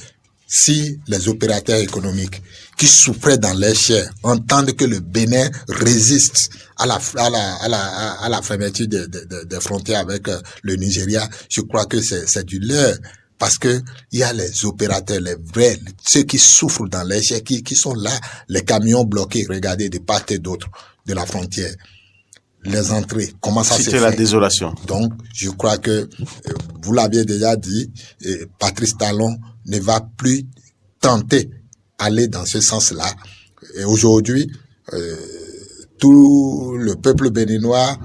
Speaker 5: Si les opérateurs économiques qui souffraient dans leur chair entendent que le Bénin résiste à la fermeture des frontières avec le Nigeria, je crois que c'est du leurre. Parce que il y a les opérateurs, les vrais, ceux qui souffrent dans les chair, qui sont là, les camions bloqués, regardez, de part et d'autre de la frontière. Les entrées, comment ça se fait?
Speaker 4: C'était la désolation.
Speaker 5: Donc, je crois que, vous l'aviez déjà dit, Patrice Talon ne va plus tenter aller dans ce sens-là. Et aujourd'hui, tout le peuple béninois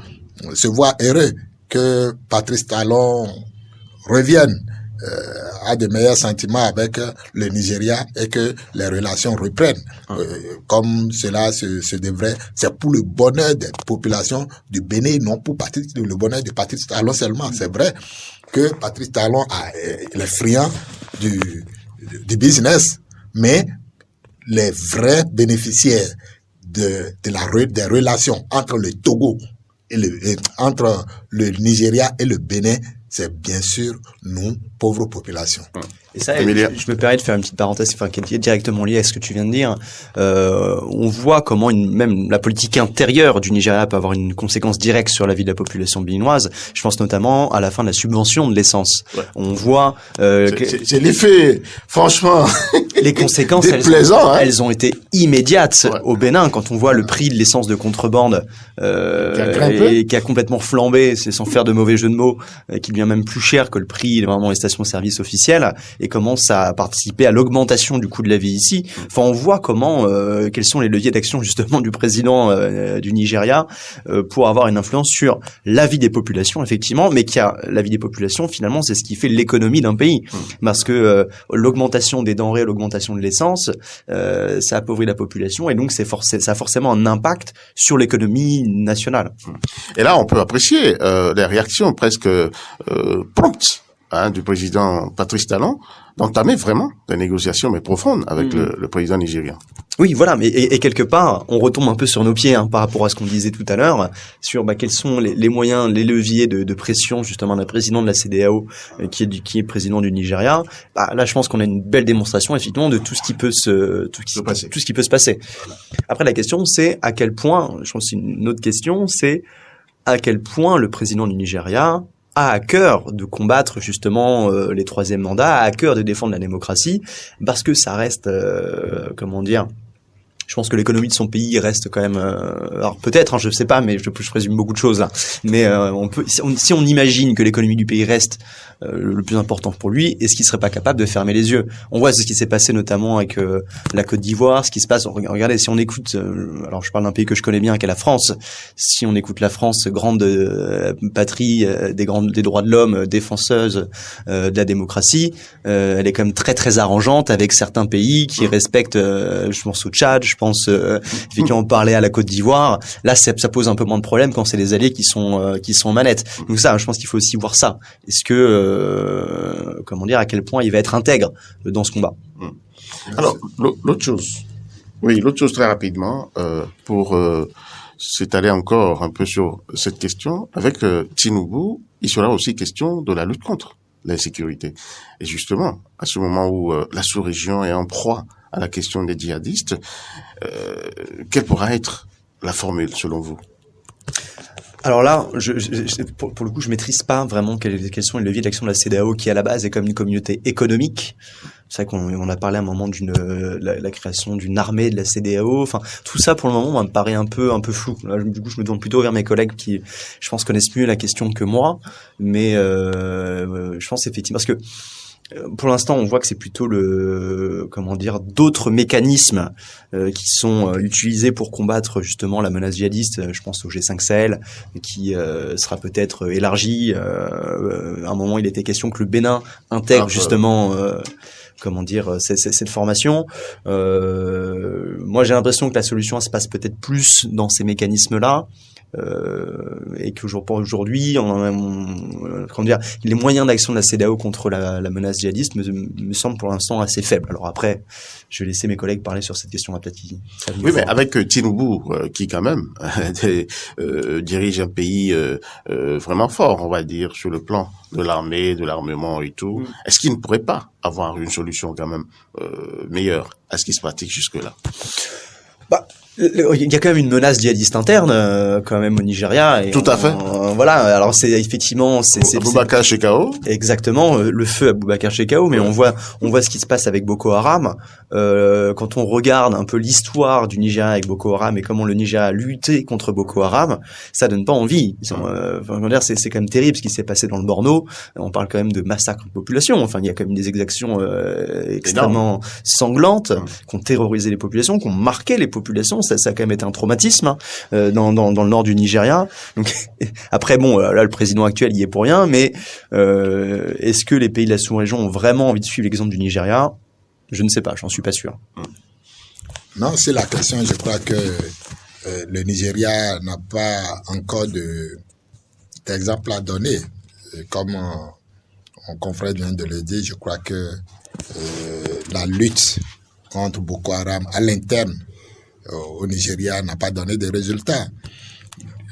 Speaker 5: se voit heureux que Patrice Talon revienne a de meilleurs sentiments avec le Nigeria et que les relations reprennent comme cela se devrait. C'est pour le bonheur des populations du Bénin, non pour le bonheur de Patrice Talon seulement. C'est vrai que Patrice Talon est friand du business, mais les vrais bénéficiaires des relations entre le Togo entre le Nigeria et le Bénin, c'est bien sûr nous, pauvres populations.
Speaker 7: Et ça, je me permets de faire une petite parenthèse, qui est directement liée à ce que tu viens de dire. On voit comment même la politique intérieure du Nigeria peut avoir une conséquence directe sur la vie de la population béninoise. Je pense notamment à la fin de la subvention de l'essence. Ouais. On voit
Speaker 4: c'est l'effet, franchement,
Speaker 7: les conséquences, elles ont été immédiates au Bénin quand on voit le prix de l'essence de contrebande qui a complètement flambé, c'est sans faire de mauvais jeu de mots, qui devient même plus cher que le prix vraiment des stations-service officielles. Et commence à participer à l'augmentation du coût de la vie ici. Enfin, on voit comment, quels sont les leviers d'action justement du président du Nigeria pour avoir une influence sur la vie des populations, effectivement, mais la vie des populations, finalement, c'est ce qui fait l'économie d'un pays. Parce que l'augmentation des denrées, l'augmentation de l'essence, ça appauvrit la population et donc ça a forcément un impact sur l'économie nationale.
Speaker 4: Et là, on peut apprécier les réactions presque promptes du président Patrice Talon d'entamer vraiment des négociations mais profondes avec le président nigérian.
Speaker 7: Oui, voilà, mais et quelque part, on retombe un peu sur nos pieds par rapport à ce qu'on disait tout à l'heure sur quels sont les moyens, les leviers de pression justement d'un président de la CEDEAO qui est président du Nigeria. Là, je pense qu'on a une belle démonstration effectivement de tout ce qui peut se passer. Après, la question, c'est à quel point, je pense que c'est une autre question, c'est à quel point le président du Nigeria a à cœur de combattre justement les troisièmes mandats, a à cœur de défendre la démocratie, parce que ça reste, je pense que l'économie de son pays reste quand même, alors peut-être, je sais pas, mais je présume beaucoup de choses là. Mais si on imagine que l'économie du pays reste le plus important pour lui, est-ce qu'il serait pas capable de fermer les yeux? On voit ce qui s'est passé notamment avec la Côte d'Ivoire, ce qui se passe. Regardez, si on écoute, alors je parle d'un pays que je connais bien, qui est la France. Si on écoute la France, grande patrie des droits de l'homme, défenseuse de la démocratie, elle est quand même très très arrangeante avec certains pays qui respectent. Je pense au Tchad, je pense effectivement parler à la Côte d'Ivoire. Là, ça pose un peu moins de problèmes quand c'est les alliés qui sont aux manettes. Donc ça, je pense qu'il faut aussi voir ça. Est-ce que à quel point il va être intègre dans ce combat.
Speaker 4: Alors, l'autre chose très rapidement, pour s'étaler encore un peu sur cette question, avec Tinubu, il sera aussi question de la lutte contre l'insécurité. Et justement, à ce moment où la sous-région est en proie à la question des djihadistes, quelle pourra être la formule selon vous?
Speaker 7: Alors là, pour le coup, je maîtrise pas vraiment quels sont les leviers d'action de la CEDEAO, qui à la base est comme une communauté économique. C'est vrai qu'on a parlé à un moment la création d'une armée de la CEDEAO. Enfin, tout ça pour le moment me paraît un peu flou. Là, du coup, je me tourne plutôt vers mes collègues qui, je pense, connaissent mieux la question que moi. Mais je pense effectivement parce que pour l'instant, on voit que c'est plutôt d'autres mécanismes qui sont utilisés pour combattre justement la menace djihadiste. Je pense au G5 Sahel, qui sera peut-être élargi. À un moment, il était question que le Bénin intègre justement cette formation. Moi, j'ai l'impression que la solution elle se passe peut-être plus dans ces mécanismes-là. Et qu'aujourd'hui, les moyens d'action de la CEDEAO contre la menace djihadiste me semblent pour l'instant assez faibles. Alors après, je vais laisser mes collègues parler sur cette question-là, peut-être.
Speaker 4: Oui, mais avec Tinubu, qui quand même dirige un pays vraiment fort, on va dire, sur le plan de l'armée, de l'armement et tout, est-ce qu'il ne pourrait pas avoir une solution quand même meilleure à ce qui se pratique jusque-là?
Speaker 7: Il y a quand même une menace djihadiste interne quand même au Nigeria. Et
Speaker 4: tout à fait.
Speaker 7: Voilà. Alors c'est effectivement
Speaker 4: Boubacar Shekau.
Speaker 7: Exactement, le feu à Boubacar Shekau. Mais on voit ce qui se passe avec Boko Haram. Quand on regarde un peu l'histoire du Nigeria avec Boko Haram et comment le Nigeria a lutté contre Boko Haram, ça donne pas envie. C'est quand même terrible ce qui s'est passé dans le Borno. On parle quand même de massacre de population. Enfin, il y a quand même des exactions extrêmement sanglantes qui ont terrorisé les populations, qui ont marqué les populations. ça a quand même été un traumatisme dans le nord du Nigeria. Donc après bon, là le président actuel y est pour rien, mais est-ce que les pays de la sous-région ont vraiment envie de suivre l'exemple du Nigeria? Je ne sais pas, j'en suis pas sûr.
Speaker 5: Non, c'est la question. Je crois que le Nigeria n'a pas encore d'exemple à donner. Et comme mon confrère vient de le dire, je crois que la lutte contre Boko Haram à l'interne au Nigeria n'a pas donné de résultats.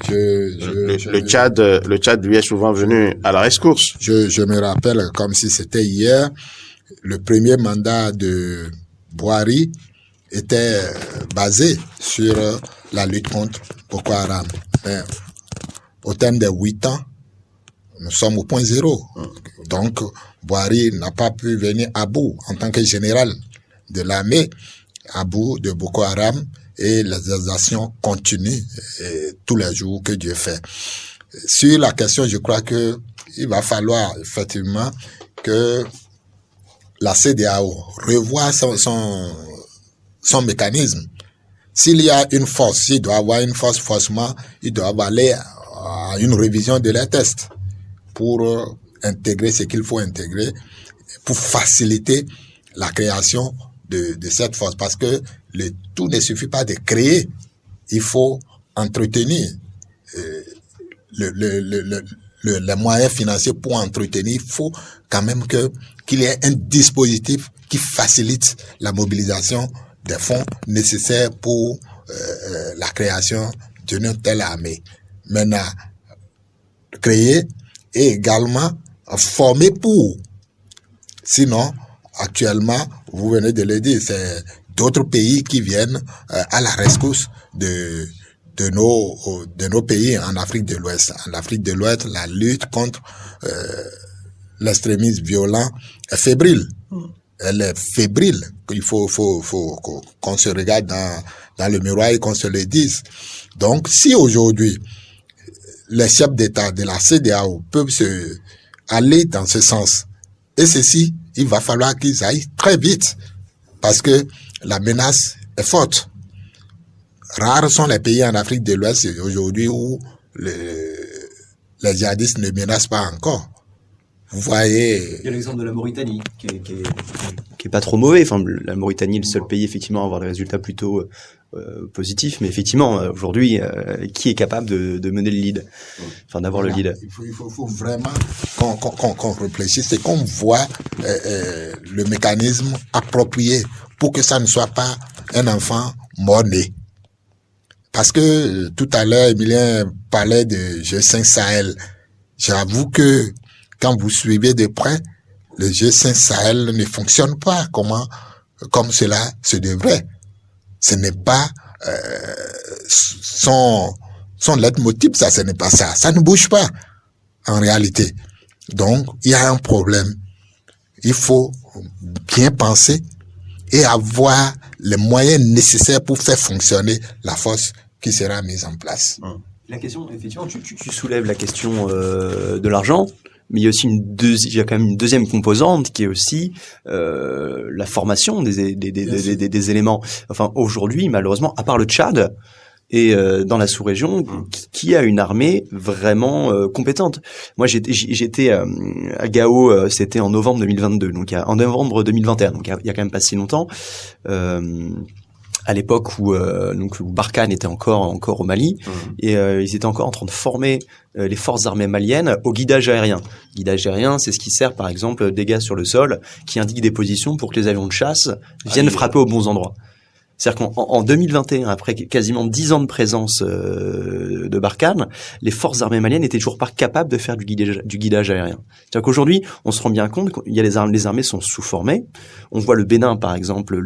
Speaker 4: Le Tchad lui est souvent venu à la rescousse.
Speaker 5: Je me rappelle comme si c'était hier, le premier mandat de Buhari était basé sur la lutte contre Boko Haram. Mais au terme des 8 ans, nous sommes au point zéro. Donc, Buhari n'a pas pu venir à bout en tant que général de l'armée, à bout de Boko Haram, et les actions continuent tous les jours que Dieu fait. Sur la question, je crois que il va falloir effectivement que la CEDEAO revoie son mécanisme. S'il y a une force, s'il doit avoir une force, forcément, il doit aller à une révision de les tests pour intégrer ce qu'il faut intégrer, pour faciliter la création de cette force. Parce que tout ne suffit pas de créer, il faut entretenir les moyens financiers pour entretenir. Il faut quand même qu'il y ait un dispositif qui facilite la mobilisation des fonds nécessaires pour la création d'une telle armée. Maintenant, créer et également former pour. Sinon, actuellement, vous venez de le dire, c'est d'autres pays qui viennent à la rescousse de nos pays en Afrique de l'Ouest. En Afrique de l'Ouest, la lutte contre l'extrémisme violent est fébrile. Elle est fébrile. Il faut qu'on se regarde dans le miroir et qu'on se le dise. Donc, si aujourd'hui, les chefs d'État de la CEDEAO peuvent aller dans ce sens, et ceci, il va falloir qu'ils aillent très vite, parce que la menace est forte. Rares sont les pays en Afrique de l'Ouest aujourd'hui où les djihadistes ne menacent pas encore. Vous voyez...
Speaker 7: Il y a l'exemple de la Mauritanie, qui est pas trop mauvais. Enfin, la Mauritanie est le seul pays, effectivement, à avoir des résultats plutôt positifs. Mais effectivement, aujourd'hui, qui est capable de mener le lead? Enfin, d'avoir le lead.
Speaker 5: Il faut vraiment qu'on réfléchisse et qu'on voit le mécanisme approprié pour que ça ne soit pas un enfant mort-né. Parce que tout à l'heure, Emilien parlait de G5 Sahel. J'avoue que quand vous suivez de près, le G5 Sahel ne fonctionne pas comme cela se devrait. Ce n'est pas son leitmotiv, ça, ce n'est pas ça. Ça ne bouge pas, en réalité. Donc, il y a un problème. Il faut bien penser et avoir les moyens nécessaires pour faire fonctionner la force qui sera mise en place.
Speaker 7: La question, effectivement, tu soulèves la question de l'argent. Mais il y a aussi il y a quand même une deuxième composante qui est aussi la formation des éléments. Enfin, aujourd'hui, malheureusement, à part le Tchad et dans la sous-région, qui a une armée vraiment compétente. Moi, j'étais à Gao, c'était en novembre 2022, donc en novembre 2021, donc il y a quand même pas si longtemps. À l'époque où Barkhane était encore au Mali, et ils étaient encore en train de former les forces armées maliennes au guidage aérien. Guidage aérien, c'est ce qui sert par exemple des gars sur le sol qui indiquent des positions pour que les avions de chasse viennent frapper aux bons endroits. C'est-à-dire qu'en 2021, après quasiment 10 ans de présence de Barkhane, les forces armées maliennes n'étaient toujours pas capables de faire du guidage aérien. C'est-à-dire qu'aujourd'hui, on se rend bien compte qu'il y a les armées sont sous-formées. On voit le Bénin, par exemple.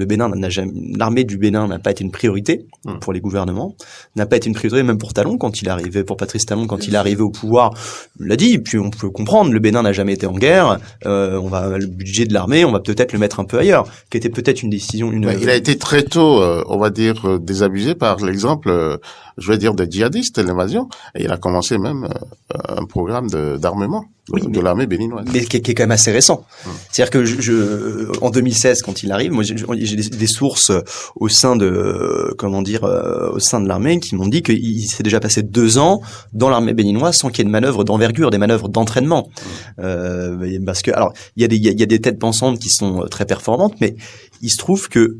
Speaker 7: L'armée du Bénin n'a pas été une priorité pour les gouvernements, n'a pas été une priorité même pour Patrice Talon, quand il est arrivé au pouvoir. Il l'a dit, et puis on peut comprendre, le Bénin n'a jamais été en guerre. Le budget de l'armée, on va peut-être le mettre un peu ailleurs, qui était peut-être une décision.
Speaker 4: Il a été très tôt on va dire, désabusé par l'exemple, je vais dire, des djihadistes, l'invasion. Et il a commencé même un programme d'armement de l'armée béninoise.
Speaker 7: Mais qui est quand même assez récent. C'est-à-dire que en 2016, quand il arrive, moi j'ai des sources au sein de, au sein de l'armée qui m'ont dit qu'il s'est déjà passé 2 ans dans l'armée béninoise sans qu'il y ait de manœuvres d'envergure, des manœuvres d'entraînement. Parce que, alors, il y a des têtes pensantes qui sont très performantes, mais il se trouve que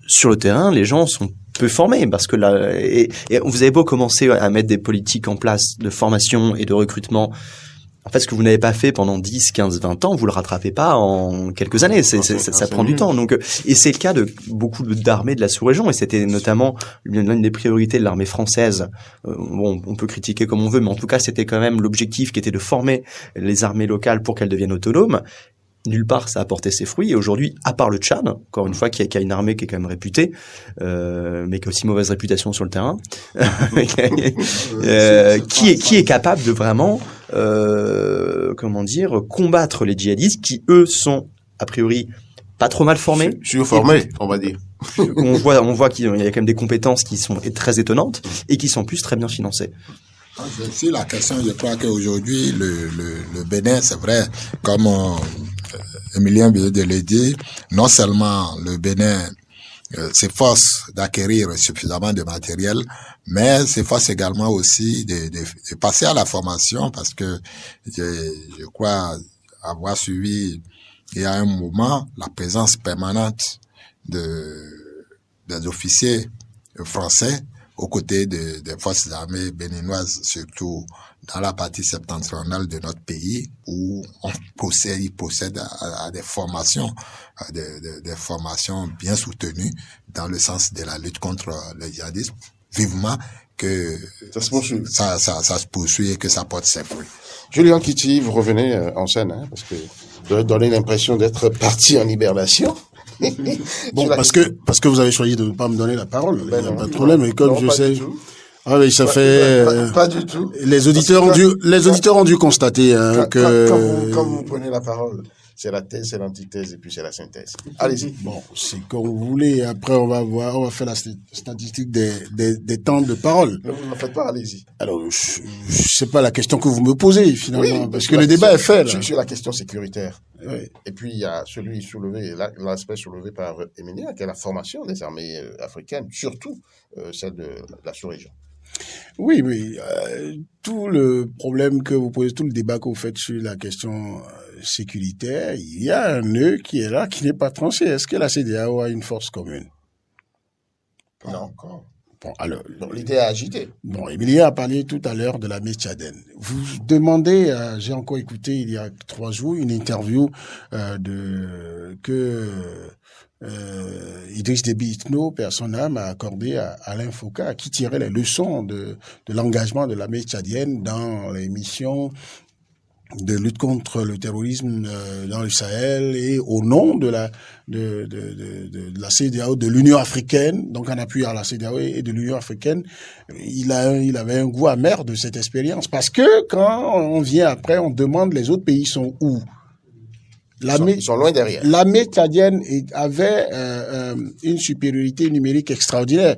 Speaker 7: sur le terrain, les gens sont peu formés parce que là, et vous avez beau commencer à mettre des politiques en place de formation et de recrutement. En fait, ce que vous n'avez pas fait pendant 10, 15, 20 ans, vous le rattrapez pas en quelques années. Ça prend du temps. Donc, et c'est le cas de beaucoup d'armées de la sous-région. Et c'était notamment l'une des priorités de l'armée française. Bon, on peut critiquer comme on veut, mais en tout cas, c'était quand même l'objectif qui était de former les armées locales pour qu'elles deviennent autonomes. Nulle part ça a porté ses fruits. Et aujourd'hui, à part le Tchad, encore une fois, qui a une armée qui est quand même réputée, mais qui a aussi mauvaise réputation sur le terrain, qui est capable de vraiment, combattre les djihadistes qui, eux, sont, a priori, pas trop mal formés.
Speaker 4: Surformés, on va dire.
Speaker 7: On voit qu'il y a quand même des compétences qui sont très étonnantes et qui sont en plus très bien financées.
Speaker 5: Si la question, je crois qu'aujourd'hui, le Bénin, c'est vrai, comme Emilien vient de le dire, non seulement le Bénin s'efforce d'acquérir suffisamment de matériel, mais s'efforce également aussi de passer à la formation, parce que je crois avoir suivi il y a un moment la présence permanente des officiers français aux côtés des forces armées béninoises, surtout dans la partie septentrionale de notre pays, où ils procèdent à des formations, des formations bien soutenues dans le sens de la lutte contre le djihadisme, vivement que ça se poursuit et que ça porte ses fruits.
Speaker 4: Julien Kitty, vous revenez en scène, parce que vous avez donné l'impression d'être parti en hibernation.
Speaker 6: Bon, parce que vous avez choisi de ne pas me donner la parole. Il n'y a pas de problème. Et comme je sais, oui, ça fait.
Speaker 4: Pas du tout.
Speaker 6: Les auditeurs ont dû constater que.
Speaker 4: Quand vous prenez la parole, c'est la thèse, c'est l'antithèse et puis c'est la synthèse. Allez-y.
Speaker 6: Bon, c'est comme vous voulez. Après, on va faire la statistique des temps de parole.
Speaker 4: Ne vous en faites pas, allez-y.
Speaker 6: Alors, c'est pas la question que vous me posez finalement,
Speaker 4: oui,
Speaker 6: parce que le débat est fait. Là.
Speaker 4: Sur la question sécuritaire.
Speaker 6: Oui.
Speaker 4: Et puis il y a l'aspect soulevé par Emilien, qui est la formation des armées africaines, surtout celle de la sous-région.
Speaker 6: Oui, tout le problème que vous posez, tout le débat que vous faites sur la question sécuritaire, il y a un nœud qui est là, qui n'est pas tranché. Est-ce que la CEDEAO a une force commune?
Speaker 4: Non, encore.
Speaker 6: Bon, alors.
Speaker 4: Donc, l'idée est agitée.
Speaker 6: Bon, Emilien a parlé tout à l'heure de l'armée tchadienne. Vous demandez, j'ai encore écouté il y a 3 jours une interview Idriss Déby Itno, père son âme, a accordé à Alain Foucault, qui tirait les leçons de l'engagement de l'armée tchadienne dans les missions de lutte contre le terrorisme dans le Sahel et au nom de la CEDEAO, de l'Union africaine, donc en appui à la CEDEAO et de l'Union africaine, il avait un goût amer de cette expérience, parce que quand on vient après, on demande les autres pays sont où?
Speaker 4: Ils sont loin derrière.
Speaker 6: L'armée tchadienne avait une supériorité numérique extraordinaire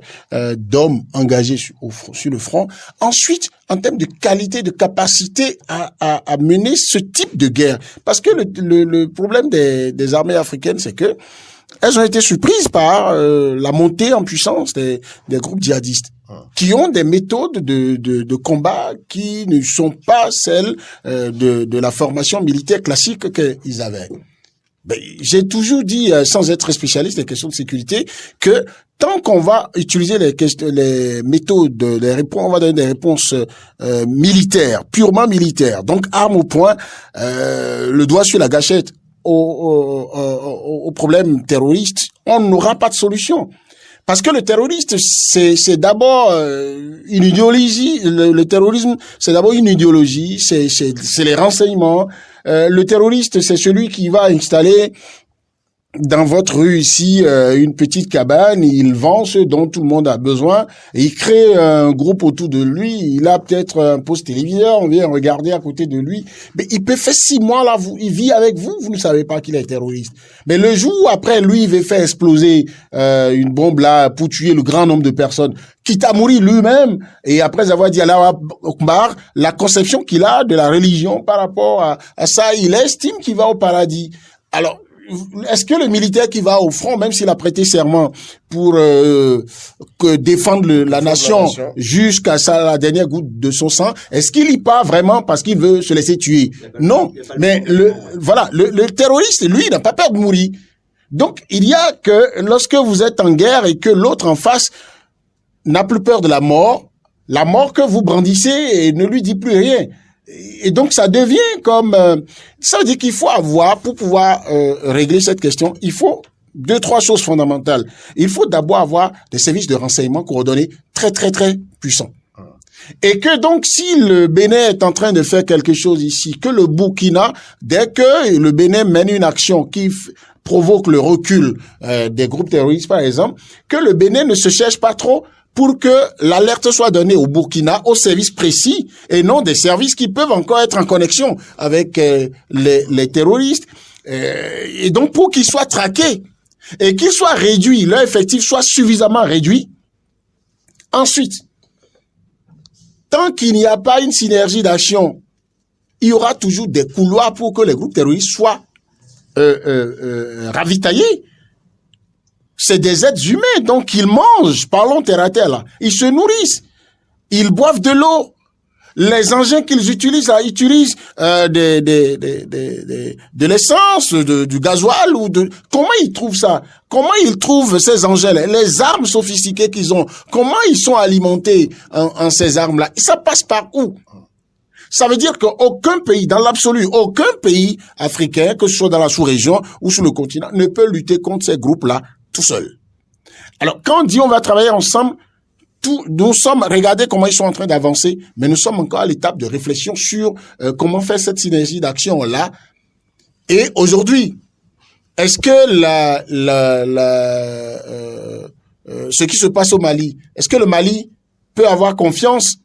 Speaker 6: d'hommes engagés sur le front. Ensuite, en termes de qualité, de capacité à mener ce type de guerre, parce que le problème des armées africaines, c'est que elles ont été surprises par la montée en puissance des groupes djihadistes, qui ont des méthodes de combat qui ne sont pas celles de la formation militaire classique qu'ils avaient. J'ai toujours dit, sans être spécialiste des questions de sécurité, que tant qu'on va utiliser les méthodes, on va donner des réponses militaires, purement militaires, donc armes au poing, le doigt sur la gâchette au problème terroriste, on n'aura pas de solution. Parce que le terroriste, c'est d'abord une idéologie. Le terrorisme, c'est d'abord une idéologie. C'est les renseignements. Le terroriste, c'est celui qui va installer
Speaker 8: dans votre rue ici une petite cabane, il vend ce dont tout le monde a besoin, et il crée un groupe autour de lui, il a peut-être un poste téléviseur, on vient regarder à côté de lui, mais il peut faire 6 mois là, il vit avec vous, vous ne savez pas qu'il est terroriste. Mais le jour où après lui, il veut faire exploser une bombe là pour tuer le grand nombre de personnes, quitte à mourir lui-même, et après avoir dit Allah Akbar, la conception qu'il a de la religion par rapport à ça, il estime qu'il va au paradis. Alors, est-ce que le militaire qui va au front, même s'il a prêté serment pour défendre la nation jusqu'à la dernière goutte de son sang, est-ce qu'il y part vraiment parce qu'il veut se laisser tuer? Non, mais le terroriste, lui, il n'a pas peur de mourir. Donc, il y a que lorsque vous êtes en guerre et que l'autre en face n'a plus peur de la mort que vous brandissez et ne lui dit plus rien. Et donc, ça devient comme... ça veut dire qu'il faut avoir, pour pouvoir régler cette question, il faut 2-3 choses fondamentales. Il faut d'abord avoir des services de renseignement coordonnés très, très, très puissants. Et que donc, si le Bénin est en train de faire quelque chose ici, que le Burkina, dès que le Bénin mène une action qui provoque le recul des groupes terroristes, par exemple, que le Bénin ne se cherche pas trop pour que l'alerte soit donnée au Burkina, aux services précis, et non des services qui peuvent encore être en connexion avec les terroristes. Et donc, pour qu'ils soient traqués et qu'ils soient réduits, leur effectif soit suffisamment réduit. Ensuite, tant qu'il n'y a pas une synergie d'action, il y aura toujours des couloirs pour que les groupes terroristes soient ravitaillés. C'est des êtres humains, donc ils mangent, parlons terre à terre là, ils se nourrissent, ils boivent de l'eau. Les engins qu'ils utilisent là, ils utilisent de l'essence, du gasoil ou de... Comment ils trouvent ça? Comment ils trouvent ces engins-là? Les armes sophistiquées qu'ils ont, comment ils sont alimentés en ces armes-là? Et ça passe par où? Ça veut dire qu'aucun pays, dans l'absolu, aucun pays africain, que ce soit dans la sous-région ou sur le continent, ne peut lutter contre ces groupes-là tout seul. Alors, quand on dit on va travailler ensemble, regardez comment ils sont en train d'avancer, mais nous sommes encore à l'étape de réflexion sur comment faire cette synergie d'action-là. Et aujourd'hui, est-ce que ce qui se passe au Mali, est-ce que le Mali peut avoir confiance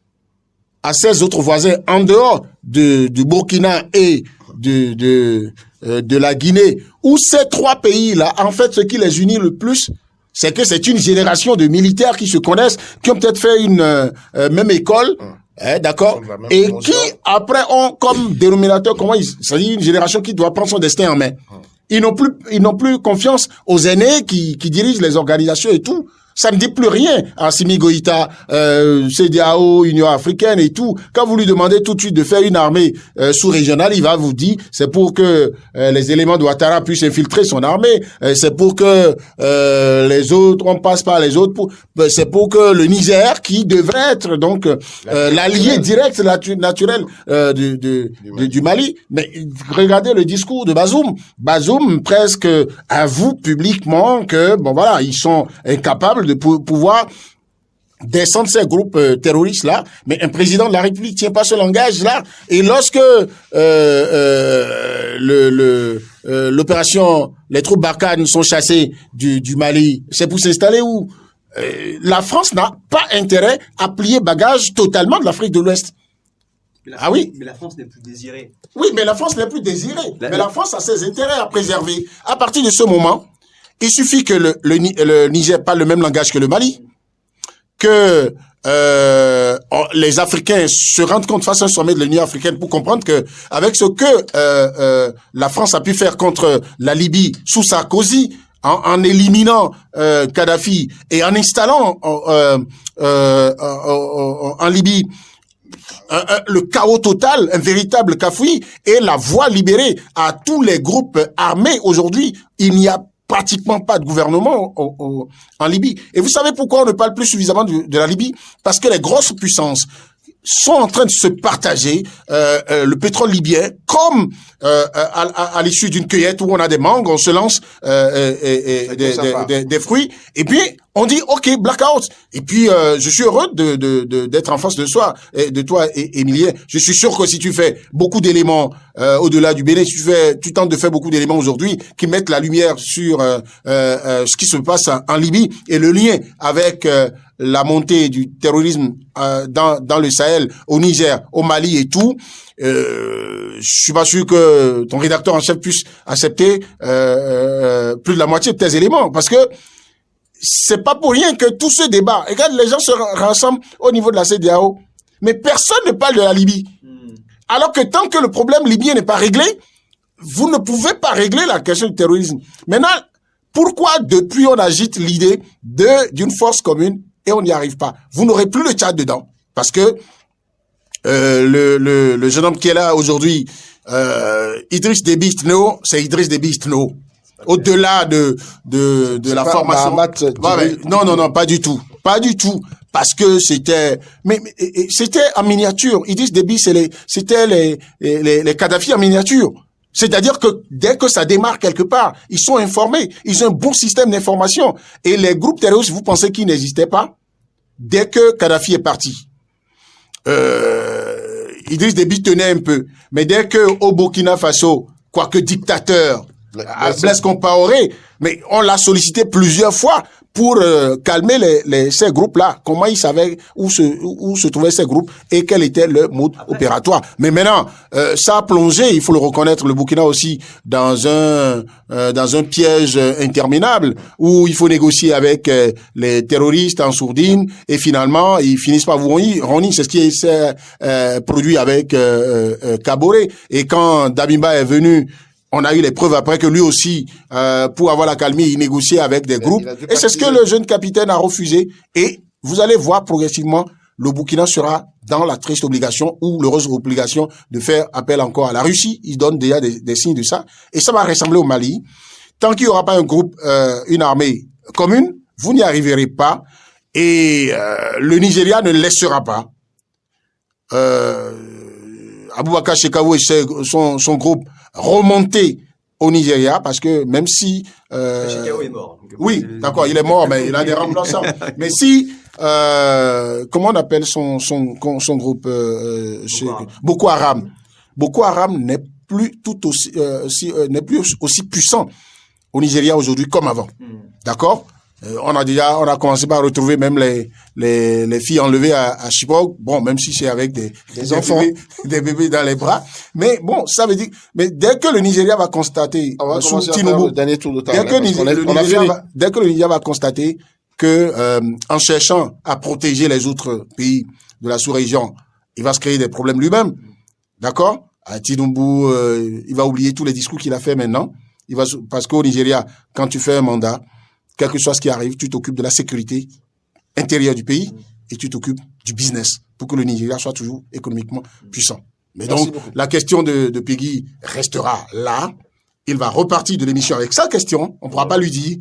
Speaker 8: à ses autres voisins en dehors du Burkina et de la Guinée, où ces 3 pays-là, en fait, ce qui les unit le plus, c'est que c'est une génération de militaires qui se connaissent, qui ont peut-être fait une même école, d'accord, et qui, après, ont comme dénominateur, c'est-à-dire une génération qui doit prendre son destin en main. Ils n'ont plus confiance aux aînés qui dirigent les organisations et tout. Ça ne dit plus rien à Assimi Goïta, CEDEAO, Union africaine et tout. Quand vous lui demandez tout de suite de faire une armée sous-régionale, il va vous dire c'est pour que les éléments de Ouattara puissent infiltrer son armée, c'est pour que les autres, on passe par les autres, c'est pour que le Niger, qui devrait être donc l'allié direct naturel du Mali. Mais regardez le discours de Bazoum. Bazoum presque avoue publiquement que bon voilà, ils sont incapables de pouvoir descendre ces groupes terroristes là, mais un président de la République tient pas ce langage là. Et lorsque l'opération, les troupes Barkhane sont chassées du Mali, c'est pour s'installer où? La France n'a pas intérêt à plier bagage totalement de l'Afrique de l'Ouest. Oui.
Speaker 7: Mais la France n'est plus désirée.
Speaker 8: Oui, mais la France n'est plus désirée. Mais la France a ses intérêts à préserver. À partir de ce moment, il suffit que le Niger parle le même langage que le Mali, que les Africains se rendent compte face à un sommet de l'Union africaine pour comprendre que avec ce que la France a pu faire contre la Libye sous Sarkozy, en éliminant Kadhafi et en installant en Libye le chaos total, un véritable cafouillis, et la voie libérée à tous les groupes armés. Aujourd'hui, il n'y a pratiquement pas de gouvernement en Libye. Et vous savez pourquoi on ne parle plus suffisamment de la Libye? Parce que les grosses puissances sont en train de se partager le pétrole libyen, comme à l'issue d'une cueillette où on a des mangues, on se lance des fruits, et puis On dit OK, blackout. Et puis je suis heureux d'être en face de toi, Émilien. Je suis sûr que si tu fais beaucoup d'éléments au-delà du Bénin, si tu tentes de faire beaucoup d'éléments aujourd'hui qui mettent la lumière sur ce qui se passe en Libye et le lien avec la montée du terrorisme dans le Sahel, au Niger, au Mali et tout, je suis pas sûr que ton rédacteur en chef puisse accepter plus de la moitié de tes éléments, parce que c'est pas pour rien que tout ce débat, regarde, les gens se rassemblent au niveau de la CEDEAO, mais personne ne parle de la Libye. Alors que tant que le problème libyen n'est pas réglé, vous ne pouvez pas régler la question du terrorisme. Maintenant, pourquoi depuis on agite l'idée d'une force commune et on n'y arrive pas? Vous n'aurez plus le Tchad dedans, parce que le jeune homme qui est là aujourd'hui, Idriss Déby Itno, c'est Idriss Déby Itno. Au-delà de la formation. Non, pas du tout. Pas du tout. Parce que c'était en miniature. Idriss Déby, c'était les Kadhafi en miniature. C'est-à-dire que dès que ça démarre quelque part, ils sont informés. Ils ont un bon système d'information. Et les groupes terroristes, vous pensez qu'ils n'existaient pas? Dès que Kadhafi est parti, Idriss Déby tenait un peu. Mais dès que au Burkina Faso, quoique dictateur, Blaise Compaoré, mais on l'a sollicité plusieurs fois pour calmer ces groupes-là. Comment ils savaient où se trouvaient ces groupes et quel était le mode opératoire. Mais maintenant, ça a plongé, il faut le reconnaître, le Burkina aussi, dans un piège interminable où il faut négocier avec les terroristes en sourdine et finalement, ils finissent par vous ronir. C'est ce qui s'est produit avec Kaboré. Et quand Dabimba est venu, on a eu les preuves après que lui aussi, pour avoir la calmie, il négociait avec des groupes. Et c'est ce que le jeune capitaine a refusé. Et vous allez voir progressivement, le Burkina sera dans la triste obligation ou l'heureuse obligation de faire appel encore à la Russie. Il donne déjà des signes de ça. Et ça va ressembler au Mali. Tant qu'il n'y aura pas un groupe, une armée commune, vous n'y arriverez pas. Et le Nigeria ne laissera pas. Aboubakar Shekau et son groupe remonter au Nigeria, parce que même si
Speaker 7: Shekau est mort.
Speaker 8: Oui, d'accord, il est mort, mais il a des remplaçants. Mais si comment on appelle son groupe Boko Haram. Boko Haram n'est plus tout aussi n'est plus aussi puissant au Nigeria aujourd'hui comme avant. D'accord? On a commencé par retrouver même les filles enlevées à Chibok. Bon, même si c'est avec des enfants, des bébés dans les bras. Mais bon, ça veut dire, mais dès que le Nigeria va constater, sous Tinubu, dès que le Nigeria va constater que, en cherchant à protéger les autres pays de la sous-région, il va se créer des problèmes lui-même. D'accord? À Tinubu, il va oublier tous les discours qu'il a fait maintenant. Parce qu'au Nigeria, quand tu fais un mandat, quel que soit ce qui arrive, tu t'occupes de la sécurité intérieure du pays et tu t'occupes du business pour que le Nigeria soit toujours économiquement puissant. Mais donc, la question de Peggy restera là. Il va repartir de l'émission avec sa question. On ne pourra pas lui dire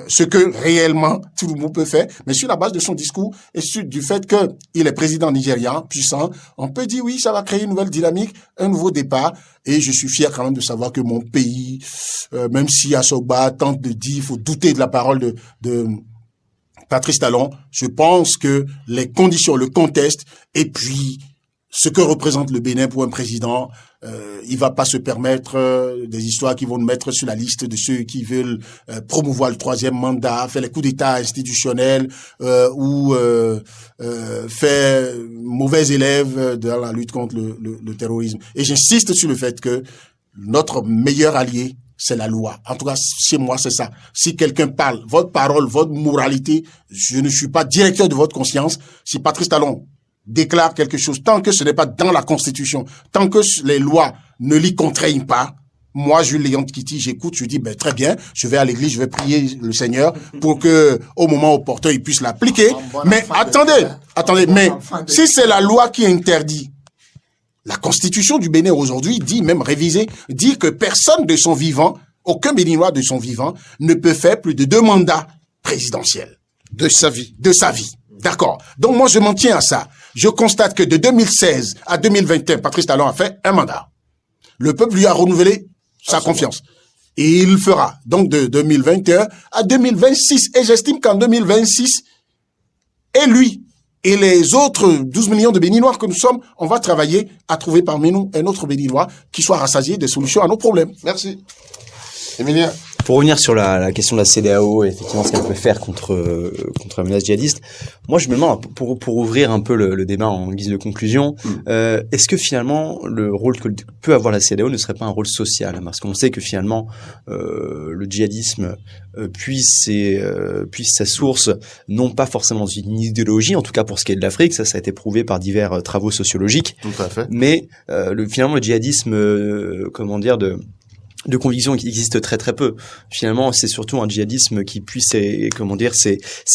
Speaker 8: ce que réellement tout le monde peut faire. Mais sur la base de son discours et du fait qu'il est président nigérian, puissant, on peut dire oui, ça va créer une nouvelle dynamique, un nouveau départ. Et je suis fier quand même de savoir que mon pays, même si Assogba tente de dire, il faut douter de la parole de Patrice Talon, je pense que les conditions, le contexte, et puis ce que représente le Bénin pour un président, il va pas se permettre des histoires qui vont nous mettre sur la liste de ceux qui veulent promouvoir le troisième mandat, faire les coups d'État institutionnels ou faire mauvais élèves dans la lutte contre le terrorisme. Et j'insiste sur le fait que notre meilleur allié, c'est la loi. En tout cas, chez moi, c'est ça. Si quelqu'un parle, votre parole, votre moralité, je ne suis pas directeur de votre conscience. Si Patrice Talon déclare quelque chose, tant que ce n'est pas dans la Constitution, tant que les lois ne l'y contraignent pas, moi, Jules Léon Kitty, j'écoute, je dis, très bien, je vais à l'église, je vais prier le Seigneur pour que, au moment opportun, il puisse l'appliquer. Mais attendez, mais si c'est la loi qui interdit, la Constitution du Bénin aujourd'hui dit, même révisée, dit que personne de son vivant, aucun Béninois de son vivant, ne peut faire plus de 2 mandats présidentiels.
Speaker 4: De sa vie.
Speaker 8: De sa vie. D'accord. Donc moi, je m'en tiens à ça. Je constate que de 2016 à 2021, Patrice Talon a fait un mandat. Le peuple lui a renouvelé sa confiance. Et il fera donc de 2021 à 2026. Et j'estime qu'en 2026, et lui et les autres 12 millions de Béninois que nous sommes, on va travailler à trouver parmi nous un autre Béninois qui soit rassasié des solutions à nos problèmes.
Speaker 4: Merci. Emilien.
Speaker 7: Pour revenir sur la question de la CEDEAO et effectivement ce qu'elle peut faire contre la menace djihadiste, moi je me demande, pour ouvrir un peu le débat en guise de conclusion, est-ce que finalement le rôle que peut avoir la CEDEAO ne serait pas un rôle social? Parce qu'on sait que finalement le djihadisme puise sa source non pas forcément dans une idéologie, en tout cas pour ce qui est de l'Afrique, ça a été prouvé par divers travaux sociologiques.
Speaker 4: Tout à fait.
Speaker 7: Mais finalement le djihadisme, de conviction qui existe très très peu. Finalement, c'est surtout un djihadisme qui puise ses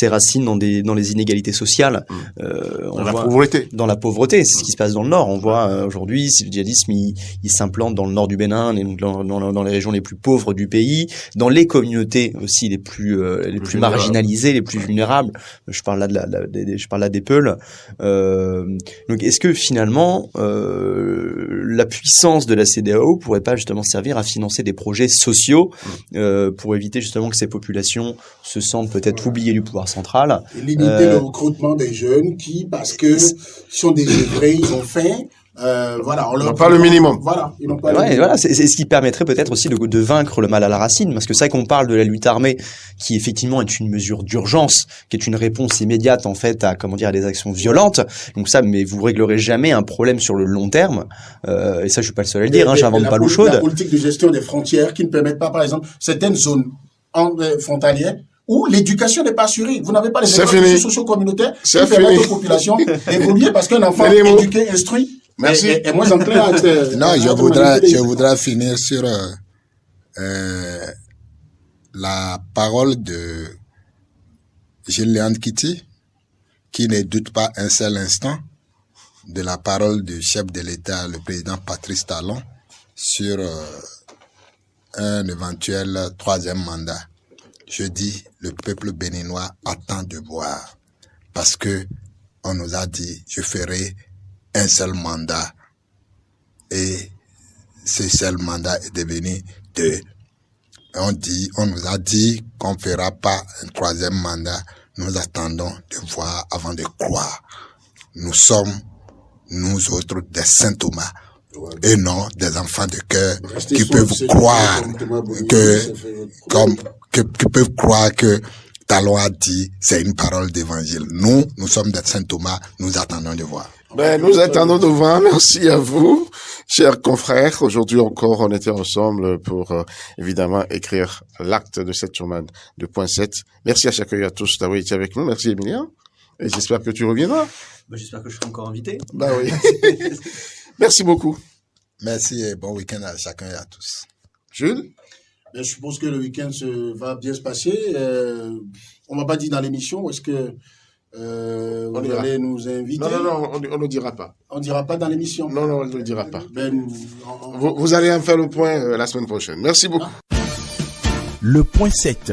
Speaker 7: racines dans les inégalités sociales.
Speaker 4: Dans la pauvreté.
Speaker 7: Dans la pauvreté, c'est ce qui se passe dans le Nord. On voit aujourd'hui, si le djihadisme il s'implante dans le nord du Bénin, et donc dans les régions les plus pauvres du pays, dans les communautés aussi les plus marginalisées, les plus vulnérables. Je parle là des Peuls. Donc, est-ce que finalement la puissance de la CEDEAO pourrait pas justement servir à financer des projets sociaux pour éviter justement que ces populations se sentent peut-être oubliées du pouvoir central.
Speaker 8: Et limiter le recrutement des jeunes qui, parce que sont désœuvrés, ils ont faim. Voilà,
Speaker 4: ils n'ont pas le minimum.
Speaker 8: Voilà, ils n'ont pas
Speaker 7: voilà, c'est ce qui permettrait peut-être aussi de vaincre le mal à la racine, parce que c'est vrai qu'on parle de la lutte armée, qui effectivement est une mesure d'urgence, qui est une réponse immédiate en fait à des actions violentes. Donc ça, mais vous réglerez jamais un problème sur le long terme. Et ça, je suis pas le seul à le dire. J'invente pas l'eau chaude.
Speaker 8: La politique de gestion des frontières qui ne permettent pas, par exemple, certaines zones frontalières où l'éducation n'est pas assurée. Vous n'avez pas les écoles socio-communautaires qui permettent aux populations d'évoluer parce qu'un enfant éduqué, instruit.
Speaker 4: Merci.
Speaker 8: Et moi,
Speaker 5: non, je voudrais finir sur la parole de Gillian Kitty, qui ne doute pas un seul instant de la parole du chef de l'État, le président Patrice Talon, sur un éventuel troisième mandat. Je dis, le peuple béninois attend de voir, parce que on nous a dit, je ferai un seul mandat, et ce seul mandat est devenu 2. On nous a dit qu'on fera pas un troisième mandat. Nous attendons de voir avant de croire. Nous sommes, nous autres, des Saint Thomas, et non des enfants de cœur qui peuvent croire qui peuvent croire que Talon a dit, c'est une parole d'évangile. Nous sommes des Saint Thomas, nous attendons de voir.
Speaker 4: Nous attendons de voir. Merci à vous, chers confrères. Aujourd'hui encore, on était ensemble pour, évidemment, écrire l'acte de cette semaine de point 7. Merci à chacun et à tous d'avoir été avec nous. Merci, Emilien. Et j'espère que tu reviendras.
Speaker 7: J'espère que je serai encore invité.
Speaker 4: Oui. Merci beaucoup.
Speaker 5: Merci et bon week-end à chacun et à tous.
Speaker 4: Jules?
Speaker 8: Je suppose que le week-end va bien se passer. On m'a pas dit dans l'émission, est-ce que vous allez nous inviter?
Speaker 4: Non, on ne dira pas.
Speaker 8: On ne dira pas dans l'émission?
Speaker 4: Non, on ne le dira pas. Vous allez en faire le point la semaine prochaine. Merci beaucoup.
Speaker 3: Le point 7.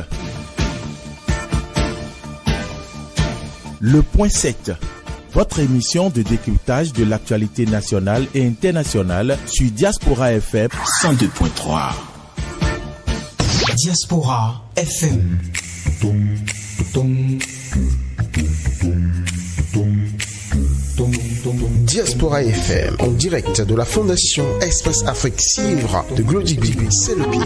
Speaker 3: Le point 7. Votre émission de décryptage de l'actualité nationale et internationale sur Diaspora FM
Speaker 1: 102.3. Diaspora FM.
Speaker 2: Diaspora FM, en direct de la Fondation Espace Afrique Civre de Glodic Bibi, c'est le pied.